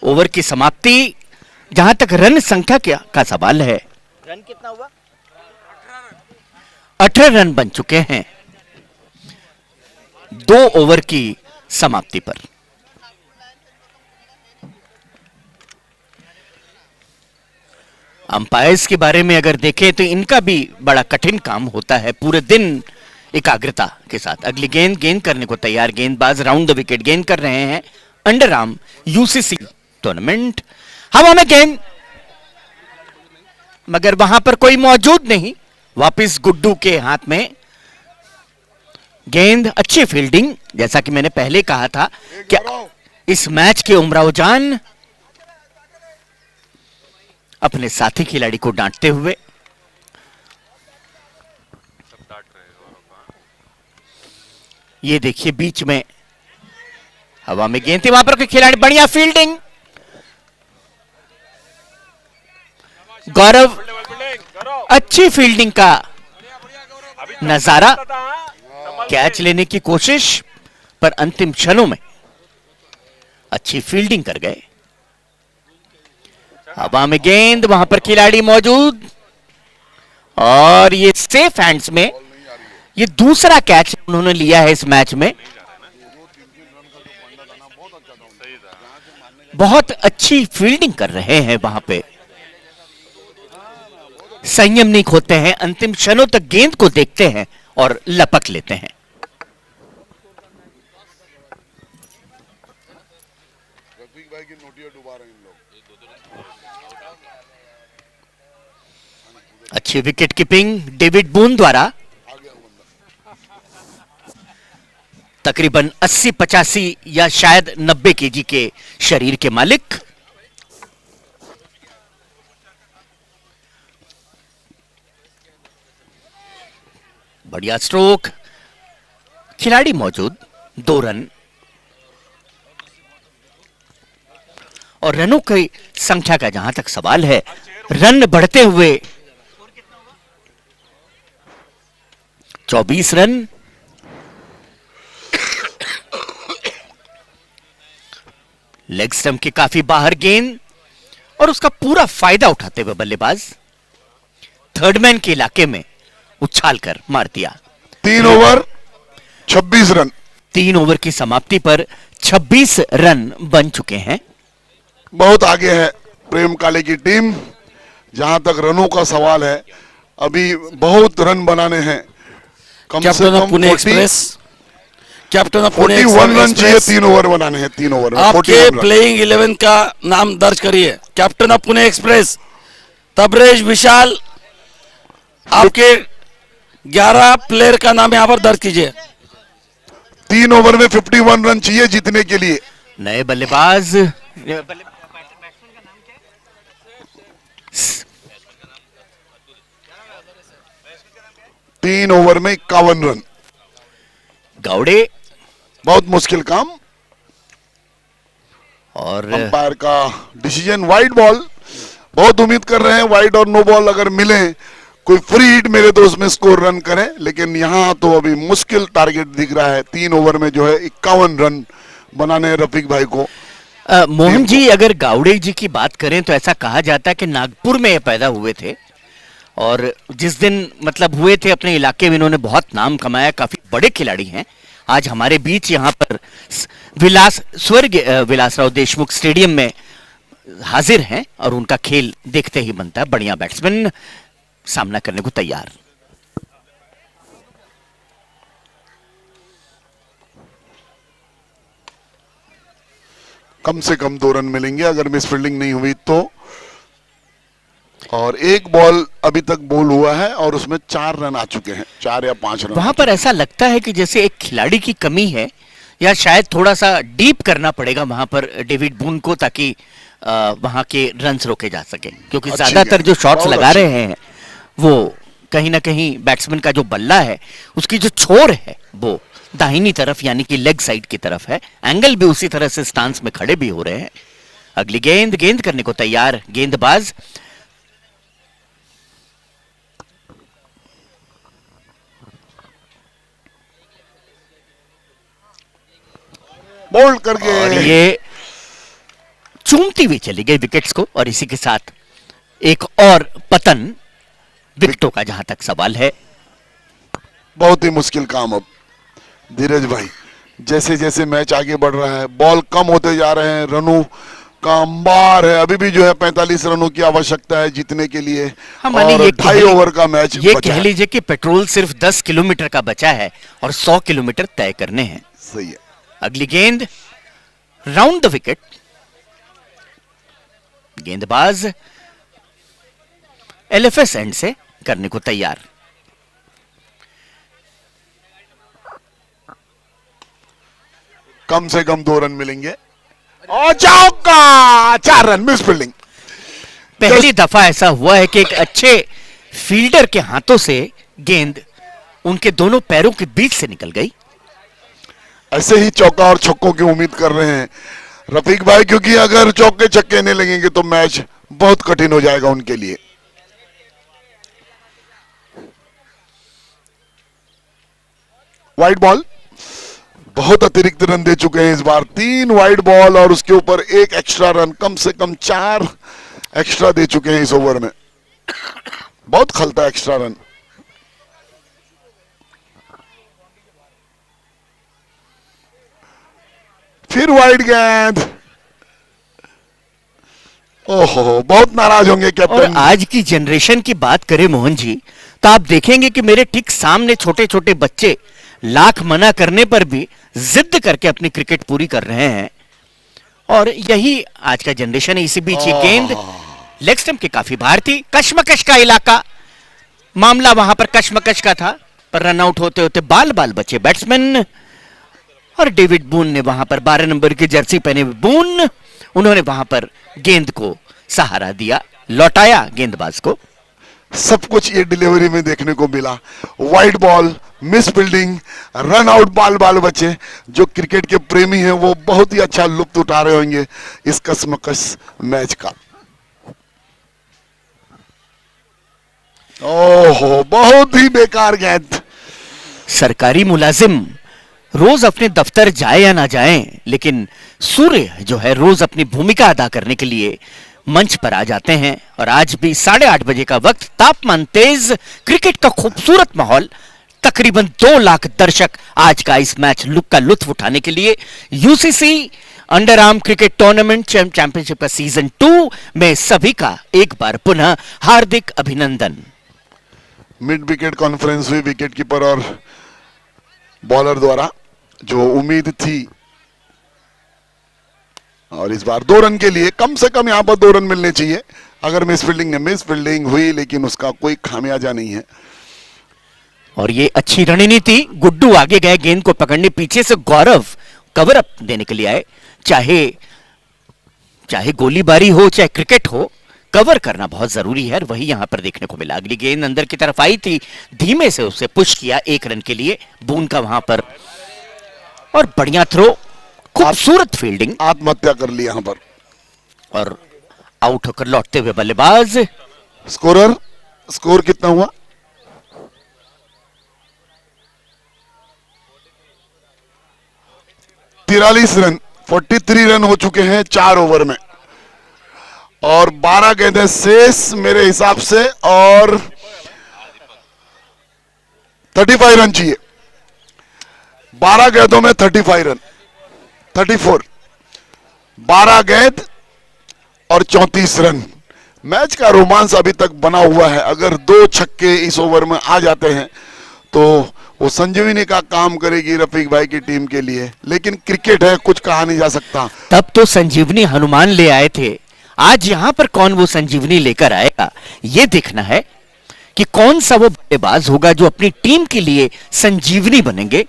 ओवर की समाप्ति, जहां तक रन संख्या का सवाल है, रन कितना हुआ? 18 रन बन चुके हैं 2 ओवर की समाप्ति पर। अंपायर्स के बारे में अगर देखें तो इनका भी बड़ा कठिन काम होता है, पूरे दिन एकाग्रता के साथ अगली गेंद करने को तैयार गेंदबाज राउंड द विकेट गेंद कर रहे हैं। अंडर आर्म यूसीसी टूर्नामेंट, हवा में गेंद मगर वहां पर कोई मौजूद नहीं, वापिस गुड्डू के हाथ में गेंद। अच्छी फील्डिंग, जैसा कि मैंने पहले कहा था कि इस मैच के उमराव जान अपने साथी खिलाड़ी को डांटते हुए ये देखिए बीच में हवा में गेंद थी, वहां पर कोई खिलाड़ी, बढ़िया फील्डिंग। गौरव अच्छी फील्डिंग का नजारा, कैच लेने की कोशिश पर अंतिम क्षणों में अच्छी फील्डिंग कर गए। हवा में गेंद, वहां पर खिलाड़ी मौजूद और ये सेफ हैंड्स में, ये दूसरा कैच उन्होंने लिया है इस मैच में। बहुत अच्छी फील्डिंग कर रहे हैं, वहां पे संयम नहीं खोते हैं, अंतिम क्षणों तक गेंद को देखते हैं और लपक लेते हैं। अच्छी विकेट कीपिंग डेविड बून द्वारा। तकरीबन 80-85 या शायद 90 केजी के शरीर के मालिक। बढ़िया स्ट्रोक, खिलाड़ी मौजूद, 2 रन और रनों की संख्या का जहां तक सवाल है, रन बढ़ते हुए 24 रन। लेग स्टंप के काफी बाहर गेंद और उसका पूरा फायदा उठाते हुए बल्लेबाज थर्ड मैन के इलाके में उछाल कर मार दिया। 3 ओवर 26 रन। 3 ओवर की समाप्ति पर 26 रन बन चुके हैं। बहुत आगे है प्रेम काले की टीम। जहां तक रनों का सवाल है, अभी बहुत रन बनाने हैं, कम से captain of come Pune express, captain of Pune 41 run चाहिए, एक्सप्रेस, 3 ओवर बनाने हैं, 3 ओवर में आपके 41 रन। प्लेइंग 11 का नाम दर्ज करिए। Captain of Pune Express Tabrez Vishal, आपके 11 प्लेयर का नाम यहां पर दर्ज कीजिए। 3 ओवर में 51 रन चाहिए जीतने के लिए। नए बल्लेबाज 3 ओवर में 51 रन, गौड़े बहुत मुश्किल काम। और अंपायर का डिसीजन वाइड बॉल, बहुत उम्मीद कर रहे हैं वाइड और नो बॉल अगर मिले, कोई फ्री हिट मिले तो उसमें स्कोर रन करें, लेकिन यहाँ तो अभी मुश्किल टारगेट दिख रहा है। 3 ओवर में जो है 51 रन बनाने हैं रफीक भाई को। मोहन जी, अगर गावड़े जी की बात करें तो ऐसा कहा जाता है कि नागपुर में ये पैदा हुए थे और जिस दिन मतलब हुए थे अपने इलाके में इन्होंने बहुत नाम कमाया, काफी बड़े खिलाड़ी हैं। आज हमारे बीच यहाँ पर विलासराव देशमुख स्टेडियम में हाजिर हैं और उनका खेल देखते ही बनता है। बढ़िया बैट्समैन सामना करने को तैयार। कम से कम 2 रन मिलेंगे अगर मिस फील्डिंग नहीं हुई तो। और एक बॉल अभी तक बॉल हुआ है और उसमें 4 रन आ चुके हैं, 4 या 5 रन। वहां पर ऐसा लगता है कि जैसे एक खिलाड़ी की कमी है या शायद थोड़ा सा डीप करना पड़ेगा वहां पर डेविड बून को, ताकि वहां के रन्स रोके जा सके, क्योंकि ज्यादातर जो शॉट्स लगा रहे हैं वो कहीं ना कहीं बैट्समैन का जो बल्ला है उसकी जो छोर है वो दाहिनी तरफ यानी कि लेग साइड की तरफ है। एंगल भी उसी तरह से स्टांस में खड़े भी हो रहे हैं। अगली गेंद करने को तैयार गेंदबाज। बोल्ड करके और ये चूमती हुई चली गई विकेट्स को और इसी के साथ एक और पतन विकेटों का जहां तक सवाल है। बहुत ही मुश्किल काम अब धीरज भाई, जैसे जैसे मैच आगे बढ़ रहा है बॉल कम होते जा रहे हैं, रनों का अंबार है। अभी भी जो है 45 रनों की आवश्यकता है जीतने के लिए। मानिए और 2.5 ओवर का मैच ये बचा कह है। लीजिए कि पेट्रोल सिर्फ 10 किलोमीटर का बचा है और 100 किलोमीटर तय करने हैं। सही है। अगली गेंद राउंड द विकेट। गेंदबाज एलएफएस एंड से करने को तैयार। कम से कम 2 रन मिलेंगे और चौका, 4 रन, मिस फील्डिंग। पहली दफा ऐसा हुआ है कि एक अच्छे फील्डर के हाथों से गेंद उनके दोनों पैरों के बीच से निकल गई। ऐसे ही चौका और छक्कों की उम्मीद कर रहे हैं रफीक भाई, क्योंकि अगर चौके छक्के नहीं लगेंगे तो मैच बहुत कठिन हो जाएगा उनके लिए। वाइड बॉल, बहुत अतिरिक्त रन दे चुके हैं इस बार। 3 वाइड बॉल और उसके ऊपर 1 एक्स्ट्रा रन, कम से कम 4 एक्स्ट्रा दे चुके हैं इस ओवर में। बहुत खलता एक्स्ट्रा रन। फिर वाइड गेंद। ओहो, बहुत नाराज होंगे और कैप्टन। आज की जनरेशन की बात करें मोहन जी तो आप देखेंगे कि मेरे ठीक सामने छोटे छोटे बच्चे लाख मना करने पर भी जिद करके अपनी क्रिकेट पूरी कर रहे हैं और यही आज का जनरेशन है। इसी बीच ये गेंद लेग स्टंप के काफी बाहर थी। कश्मकश का इलाका, मामला वहां पर कश्मकश का था, पर रन आउट होते होते बाल बाल बचे बैट्समैन। और डेविड बून ने वहां पर 12 नंबर की जर्सी पहने हुए बून, उन्होंने वहां पर गेंद को सहारा दिया, लौटाया गेंदबाज को। सब कुछ ये डिलीवरी में देखने को मिला। Wide ball, miss fielding, run out, बाल बाल बचे। जो क्रिकेट के प्रेमी हैं वो बहुत ही अच्छा लुत्फ उठा रहे होंगे इस कश्मकश मैच का। ओहो, बहुत ही बेकार गेंद। सरकारी मुलाजिम रोज अपने दफ्तर जाए या ना जाए, लेकिन सूर्य जो है रोज अपनी भूमिका अदा करने के लिए मंच पर आ जाते हैं। और आज भी 8:30 बजे का वक्त, तापमान तेज, क्रिकेट का खूबसूरत माहौल, तकरीबन 2 लाख दर्शक आज का इस मैच लुक का लुत्फ उठाने के लिए UCC under arm cricket tournament championship का सीजन 2 में सभी का एक बार पुनः हार्दिक अभिनंदन। मिड विकेट कॉन्फ्रेंस हुई विकेट कीपर और बॉलर द्वारा, जो उम्मीद थी। और इस बार 2 रन के लिए कम से कम यहां पर 2 रन मिलने चाहिए। अगर मिस फील्डिंग हुई, लेकिन उसका कोई खामियाजा नहीं है। और ये अच्छी रणनीति, गुड्डू आगे गए गेंद को पकड़ने, पीछे से गौरव कवर अप देने के लिए आए। चाहे गोलीबारी हो चाहे क्रिकेट हो, कवर करना बहुत जरूरी है और वही यहां पर देखने को मिला। अगली गेंद अंदर की तरफ आई थी, धीमे से उसे पुश किया 1 रन के लिए बून का वहां पर, और बढ़िया थ्रो, खूबसूरत फील्डिंग। आत्महत्या कर ली यहां पर। और आउट होकर लौटते हुए बल्लेबाज। स्कोर कितना हुआ? 43 रन, 43 रन हो चुके हैं 4 ओवर में, और 12 गेंदें शेष मेरे हिसाब से, और 35 रन चाहिए। 12 गेंदों में 35 रन, 34, 12 गेंद और 34 रन। मैच का रोमांस अभी तक बना हुआ है। अगर 2 छक्के इस ओवर में आ जाते हैं तो वो संजीवनी का काम करेगी रफीक भाई की टीम के लिए, लेकिन क्रिकेट है, कुछ कहा नहीं जा सकता। तब तो संजीवनी हनुमान ले आए थे, आज यहां पर कौन वो संजीवनी लेकर आएगा, ये देखना है कि कौन सा वो बल्लेबाज होगा जो अपनी टीम के लिए संजीवनी बनेंगे।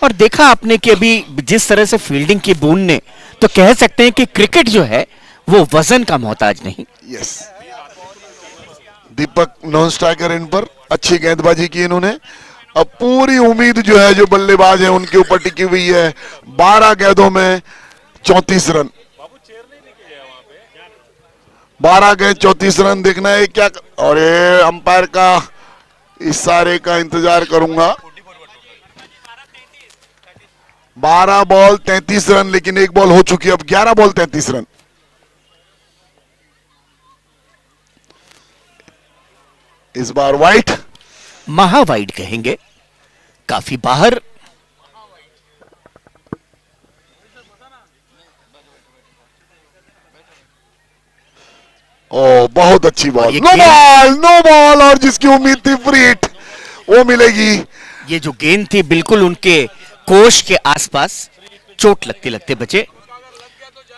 और देखा आपने कि अभी जिस तरह से फील्डिंग की बूंद ने, तो कह सकते हैं कि क्रिकेट जो है वो वजन का मोहताज नहीं। यस, दीपक नॉन स्ट्राइकर इन पर अच्छी गेंदबाजी की इन्होंने। अब पूरी उम्मीद जो है जो बल्लेबाज है उनके ऊपर टिकी हुई है। 12 गेंदों में 34 रन, 12 गेंद 34 रन। देखना है क्या, और ये अंपायर का इशारे का इंतजार करूंगा। 12 बॉल 33 रन, लेकिन एक बॉल हो चुकी है। अब 11 बॉल 33 रन। इस बार वाइट, महा वाइड कहेंगे, काफी बाहर। ओ बहुत अच्छी बॉल, ये नो बॉल, नो बॉल, और जिसकी उम्मीद थी फ्री हिट वो मिलेगी। ये जो गेंद थी बिल्कुल उनके कोश के आसपास, चोट लगते लगते बचे।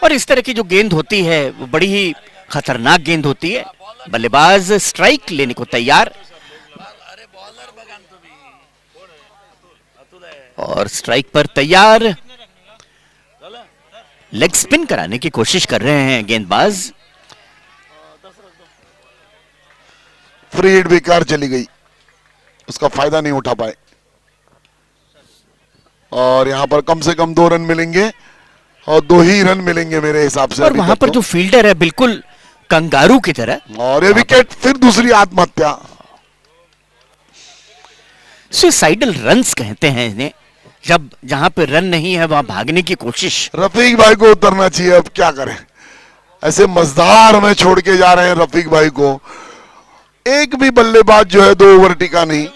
और इस तरह की जो गेंद होती है वो बड़ी ही खतरनाक गेंद होती है। बल्लेबाज स्ट्राइक लेने को तैयार, और स्ट्राइक पर तैयार। लेग स्पिन कराने की कोशिश कर रहे हैं गेंदबाज। फ्री हिट बेकार चली गई, उसका फायदा नहीं उठा पाए, और यहां पर कम से कम 2 रन मिलेंगे, और 2 ही रन मिलेंगे मेरे हिसाब से। और वहां पर जो फील्डर है बिल्कुल कंगारू की तरह, और ये विकेट, फिर दूसरी आत्महत्या। सुसाइडल रन्स कहते हैं इन्हें, जब जहां पे रन नहीं है वहां भागने की कोशिश। रफीक भाई को उतरना चाहिए, अब क्या करें, ऐसे मजेदार में छोड़ के जा रहे हैं रफीक भाई को। एक भी बल्लेबाज जो है 2 ओवर टिका नहीं।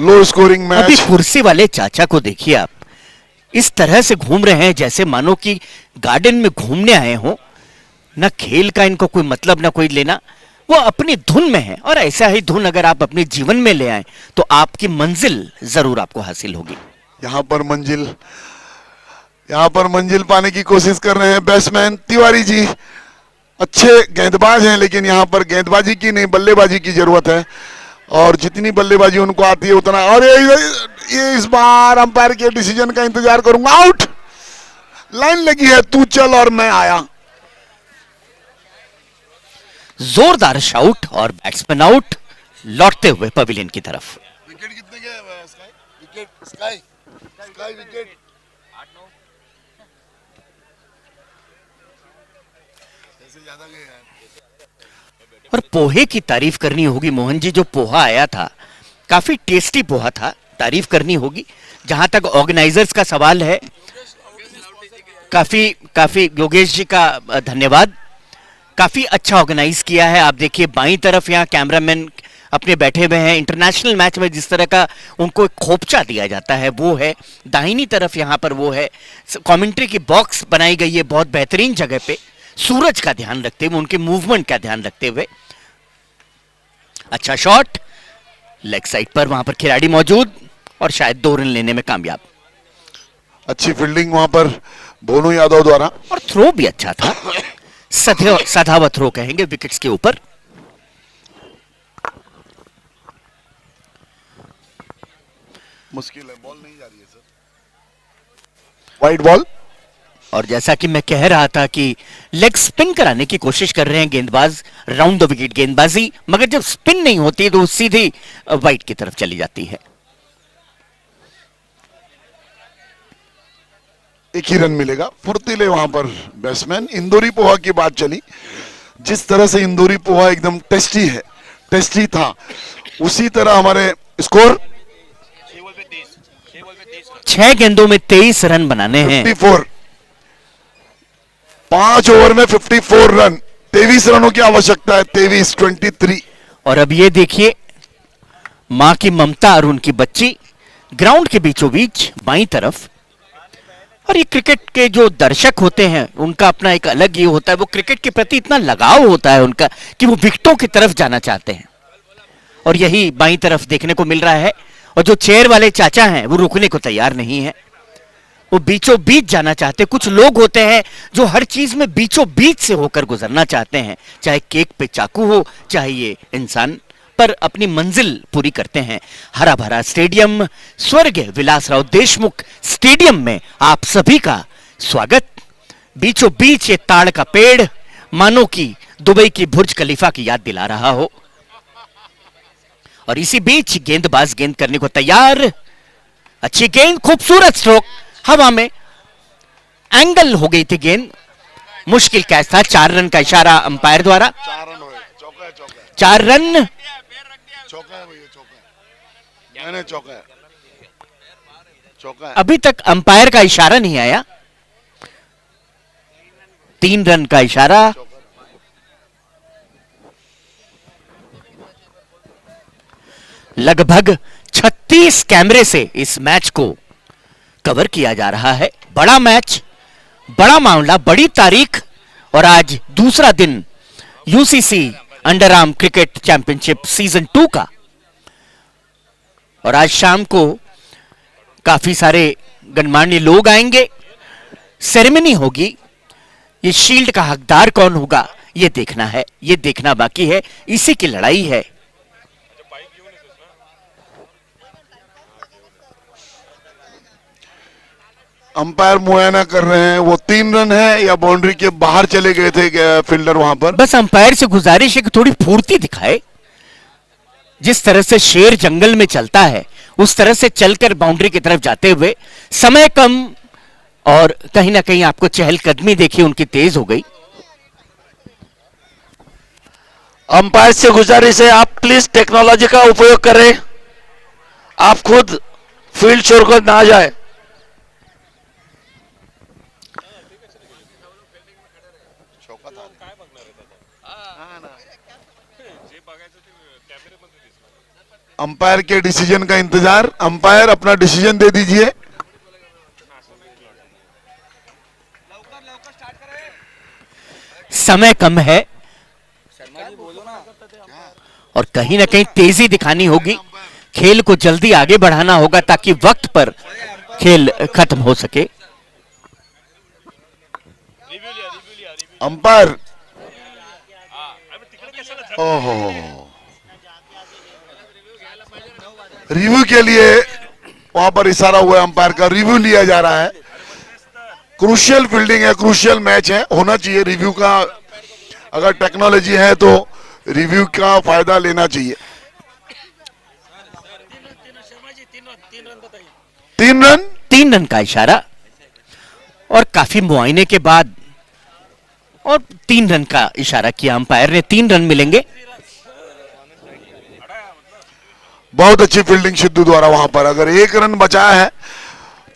लो स्कोरिंग अभी मैच। कुर्सी वाले चाचा को देखिए आप, इस तरह से घूम रहे हैं जैसे मानो कि गार्डन में घूमने आए हो। ना खेल का इनको कोई मतलब, ना कोई लेना, वो अपनी धुन में है। और ऐसा ही धुन अगर आप अपने जीवन में ले आए तो आपकी मंजिल जरूर आपको हासिल होगी। यहां पर मंजिल पाने की कोशिश कर रहे हैं बैट्समैन तिवारी जी। अच्छे गेंदबाज हैं, लेकिन यहां पर गेंदबाजी की नहीं बल्लेबाजी की जरूरत है, और जितनी बल्लेबाजी उनको आती है उतना। और ये इस बार अंपायर के डिसीजन का इंतजार करूंगा। आउट, लाइन लगी है, तू चल और मैं आया। जोरदार शाउट और बैट्समैन आउट, लौटते हुए पवेलियन की तरफ। विकेट कितने गए? स्काई विकेट 8-9 ज्यादा गए हैं। और पोहे की तारीफ करनी होगी मोहन जी, जो पोहा आया था काफी टेस्टी पोहा था, तारीफ करनी होगी। जहां तक ऑर्गेनाइजर्स का सवाल है, काफी योगेश जी का धन्यवाद, काफी अच्छा ऑर्गेनाइज किया है। आप देखिए बाईं तरफ यहाँ कैमरामैन अपने बैठे हुए हैं। इंटरनेशनल मैच में जिस तरह का उनको एक खोपचा दिया जाता है वो है, दाहिनी तरफ यहाँ पर वो है। कमेंट्री की बॉक्स बनाई गई है बहुत बेहतरीन जगह पे, सूरज का ध्यान रखते हुए, उनके मूवमेंट का ध्यान रखते हुए। अच्छा शॉट, लेग साइड पर वहां पर खिलाड़ी मौजूद, और शायद 2 रन लेने में कामयाब। अच्छी फील्डिंग वहां पर भोनू यादव द्वारा, और थ्रो भी अच्छा था, साधा हुआ थ्रो कहेंगे विकेट्स के ऊपर। मुश्किल है, बॉल नहीं जा रही है सर, वाइड बॉल। और जैसा कि मैं कह रहा था कि लेग स्पिन कराने की कोशिश कर रहे हैं गेंदबाज, राउंड द विकेट गेंदबाजी, मगर जब स्पिन नहीं होती तो सीधी वाइड की तरफ चली जाती है। एक ही रन मिलेगा। फुर्तीले वहां पर बैट्समैन। इंदौरी पोहा की बात चली, जिस तरह से इंदौरी पोहा एकदम टेस्टी था, उसी तरह हमारे स्कोर 6 गेंदों में 23 रन बनाने हैं। 54, 5 ओवर में 54 रन, 23 रनों की आवश्यकता है, 23 और अब ये देखिए मां की ममता और उनकी बच्ची ग्राउंड के बीचों बीच बाईं तरफ। और ये क्रिकेट के जो दर्शक होते हैं उनका अपना एक अलग ये होता है, वो क्रिकेट के प्रति इतना लगाव होता है उनका कि वो विकेटों की तरफ जाना चाहते हैं। और यही बाईं तरफ देखने को मिल रहा है। और जो चेयर वाले चाचा हैं वो रुकने को तैयार नहीं है, वो बीचों बीच जाना चाहते हैं। कुछ लोग होते हैं जो हर चीज में बीचों बीच से होकर गुजरना चाहते हैं, चाहे केक पे चाकू हो, चाहे ये इंसान, पर अपनी मंजिल पूरी करते हैं। हरा भरा स्टेडियम, स्वर्गीय विलासराव देशमुख स्टेडियम में आप सभी का स्वागत। बीचों बीच ये ताड़ का पेड़ मानो कि दुबई की बुर्ज खलीफा की याद दिला रहा हो। और इसी बीच गेंदबाज गेंद करने को तैयार। अच्छी गेंद, खूबसूरत स्ट्रोक, हवा में एंगल हो गई थी गेंद, मुश्किल कैच था। 4 रन का इशारा अंपायर द्वारा। 4 रन हुए, चौका है, चौका है, 4 रन, चौका है भैया, चौका है, मैंने चौका है, चौका है। अभी तक अंपायर का इशारा नहीं आया। 3 रन का इशारा। लगभग 36 कैमरे से इस मैच को कवर किया जा रहा है। बड़ा मैच, बड़ा मामला, बड़ी तारीख। और आज दूसरा दिन UCC under arm cricket championship season 2 का। और आज शाम को काफी सारे गणमान्य लोग आएंगे, सेरेमनी होगी। ये शील्ड का हकदार कौन होगा ये देखना है, ये देखना बाकी है, इसी की लड़ाई है। अंपायर मुआयना कर रहे हैं, वो 3 रन है या बाउंड्री के बाहर चले गए थे फील्डर वहां पर। बस अंपायर से गुजारिश है कि थोड़ी फुर्ती दिखाए। जिस तरह से शेर जंगल में चलता है उस तरह से चलकर बाउंड्री की तरफ जाते हुए, समय कम और कहीं ना कहीं आपको चहलकदमी देखिए उनकी तेज हो गई। अंपायर से गुजारिश है, आप प्लीज टेक्नोलॉजी का उपयोग करें, आप खुद फील्ड छोड़कर ना जाए। अंपायर के डिसीजन का इंतजार। अंपायर अपना डिसीजन दे दीजिए। समय कम है और कहीं ना कहीं तेजी दिखानी होगी, खेल को जल्दी आगे बढ़ाना होगा ताकि वक्त पर खेल खत्म हो सके। अंपायर, ओहो, रिव्यू के लिए वहां पर इशारा हुआ है, अंपायर का रिव्यू लिया जा रहा है। क्रूशियल फील्डिंग है, क्रूशियल मैच है, होना चाहिए रिव्यू का। अगर टेक्नोलॉजी है तो रिव्यू का फायदा लेना चाहिए। 3 रन का इशारा और काफी मुआयने के बाद और 3 रन का इशारा किया अंपायर ने। 3 रन मिलेंगे। बहुत अच्छी फील्डिंग सिद्धू द्वारा वहां पर। अगर 1 रन बचाया है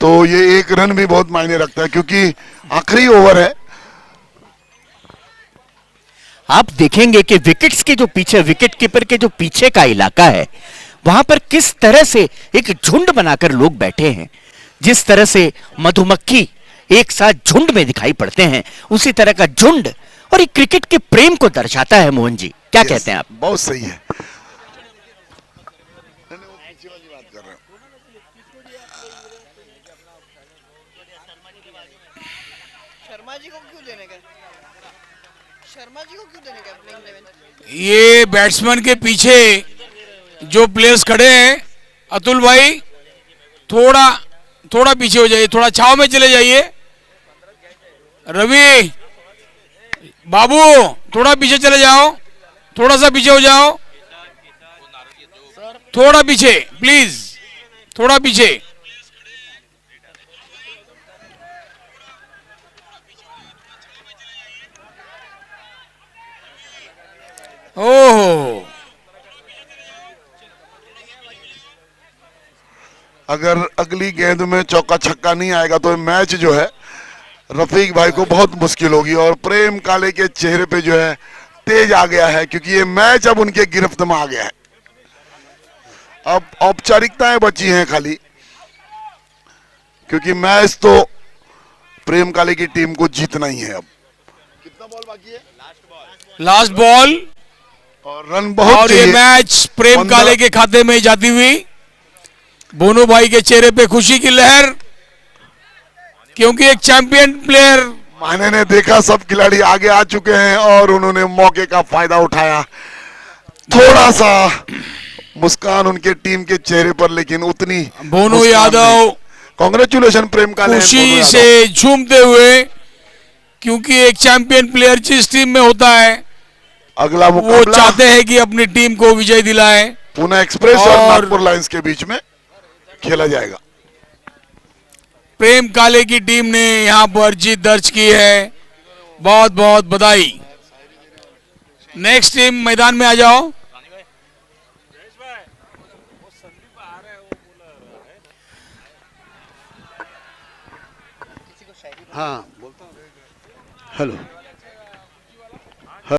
तो ये 1 रन भी बहुत मायने रखता है क्योंकि आखिरी ओवर है। आप देखेंगे कि विकेट्स के जो पीछे, विकेट कीपर के जो पीछे का इलाका है वहां पर किस तरह से एक झुंड बनाकर लोग बैठे हैं। जिस तरह से मधुमक्खी एक साथ झुंड में दिखाई पड़ते हैं उसी तरह का झुंड, और एक क्रिकेट के प्रेम को दर्शाता है। मोहन जी क्या कहते हैं आप? बहुत सही है। शर्मा जी को क्यों देने का प्लेइंग 11? ये बैट्समैन के पीछे जो प्लेयर्स खड़े हैं, अतुल भाई थोड़ा थोड़ा पीछे हो जाइए, थोड़ा छाव में चले जाइए। रवि बाबू थोड़ा पीछे चले जाओ, थोड़ा सा पीछे हो जाओ, थोड़ा पीछे प्लीज, थोड़ा पीछे। ओहो, अगर अगली गेंद में चौका छक्का नहीं आएगा तो मैच जो है रफीक भाई को बहुत मुश्किल होगी। और प्रेम काले के चेहरे पे जो है तेज आ गया है, क्योंकि ये मैच अब उनके गिरफ्त में आ गया है। अब औपचारिकताएं बची हैं खाली, क्योंकि मैच तो प्रेम काले की टीम को जीतना ही है। अब कितना बॉल बाकी है? लास्ट बॉल, और रन बहुत और ये चाहिए। मैच प्रेम 15 काले के खाते में जाती हुई। बोनो भाई के चेहरे पे खुशी की लहर, क्योंकि एक चैंपियन प्लेयर। माने ने देखा सब खिलाड़ी आगे आ चुके हैं और उन्होंने मौके का फायदा उठाया। थोड़ा सा मुस्कान उनके टीम के चेहरे पर, लेकिन उतनी बोनो यादव कांग्रेचुलेशन प्रेम काले, खुशी से झूमते हुए, क्योंकि एक चैंपियन प्लेयर जिस टीम में होता है अगला वो मुकाबला चाहते हैं कि अपनी टीम को विजय दिलाए। पुणे एक्सप्रेस और और नागपुर लायंस के बीच में खेला जाएगा। प्रेम काले की टीम ने यहां पर जीत दर्ज की है, बहुत बहुत बधाई। नेक्स्ट टीम मैदान में आ जाओ। हाँ बोलता हूँ। हेलो।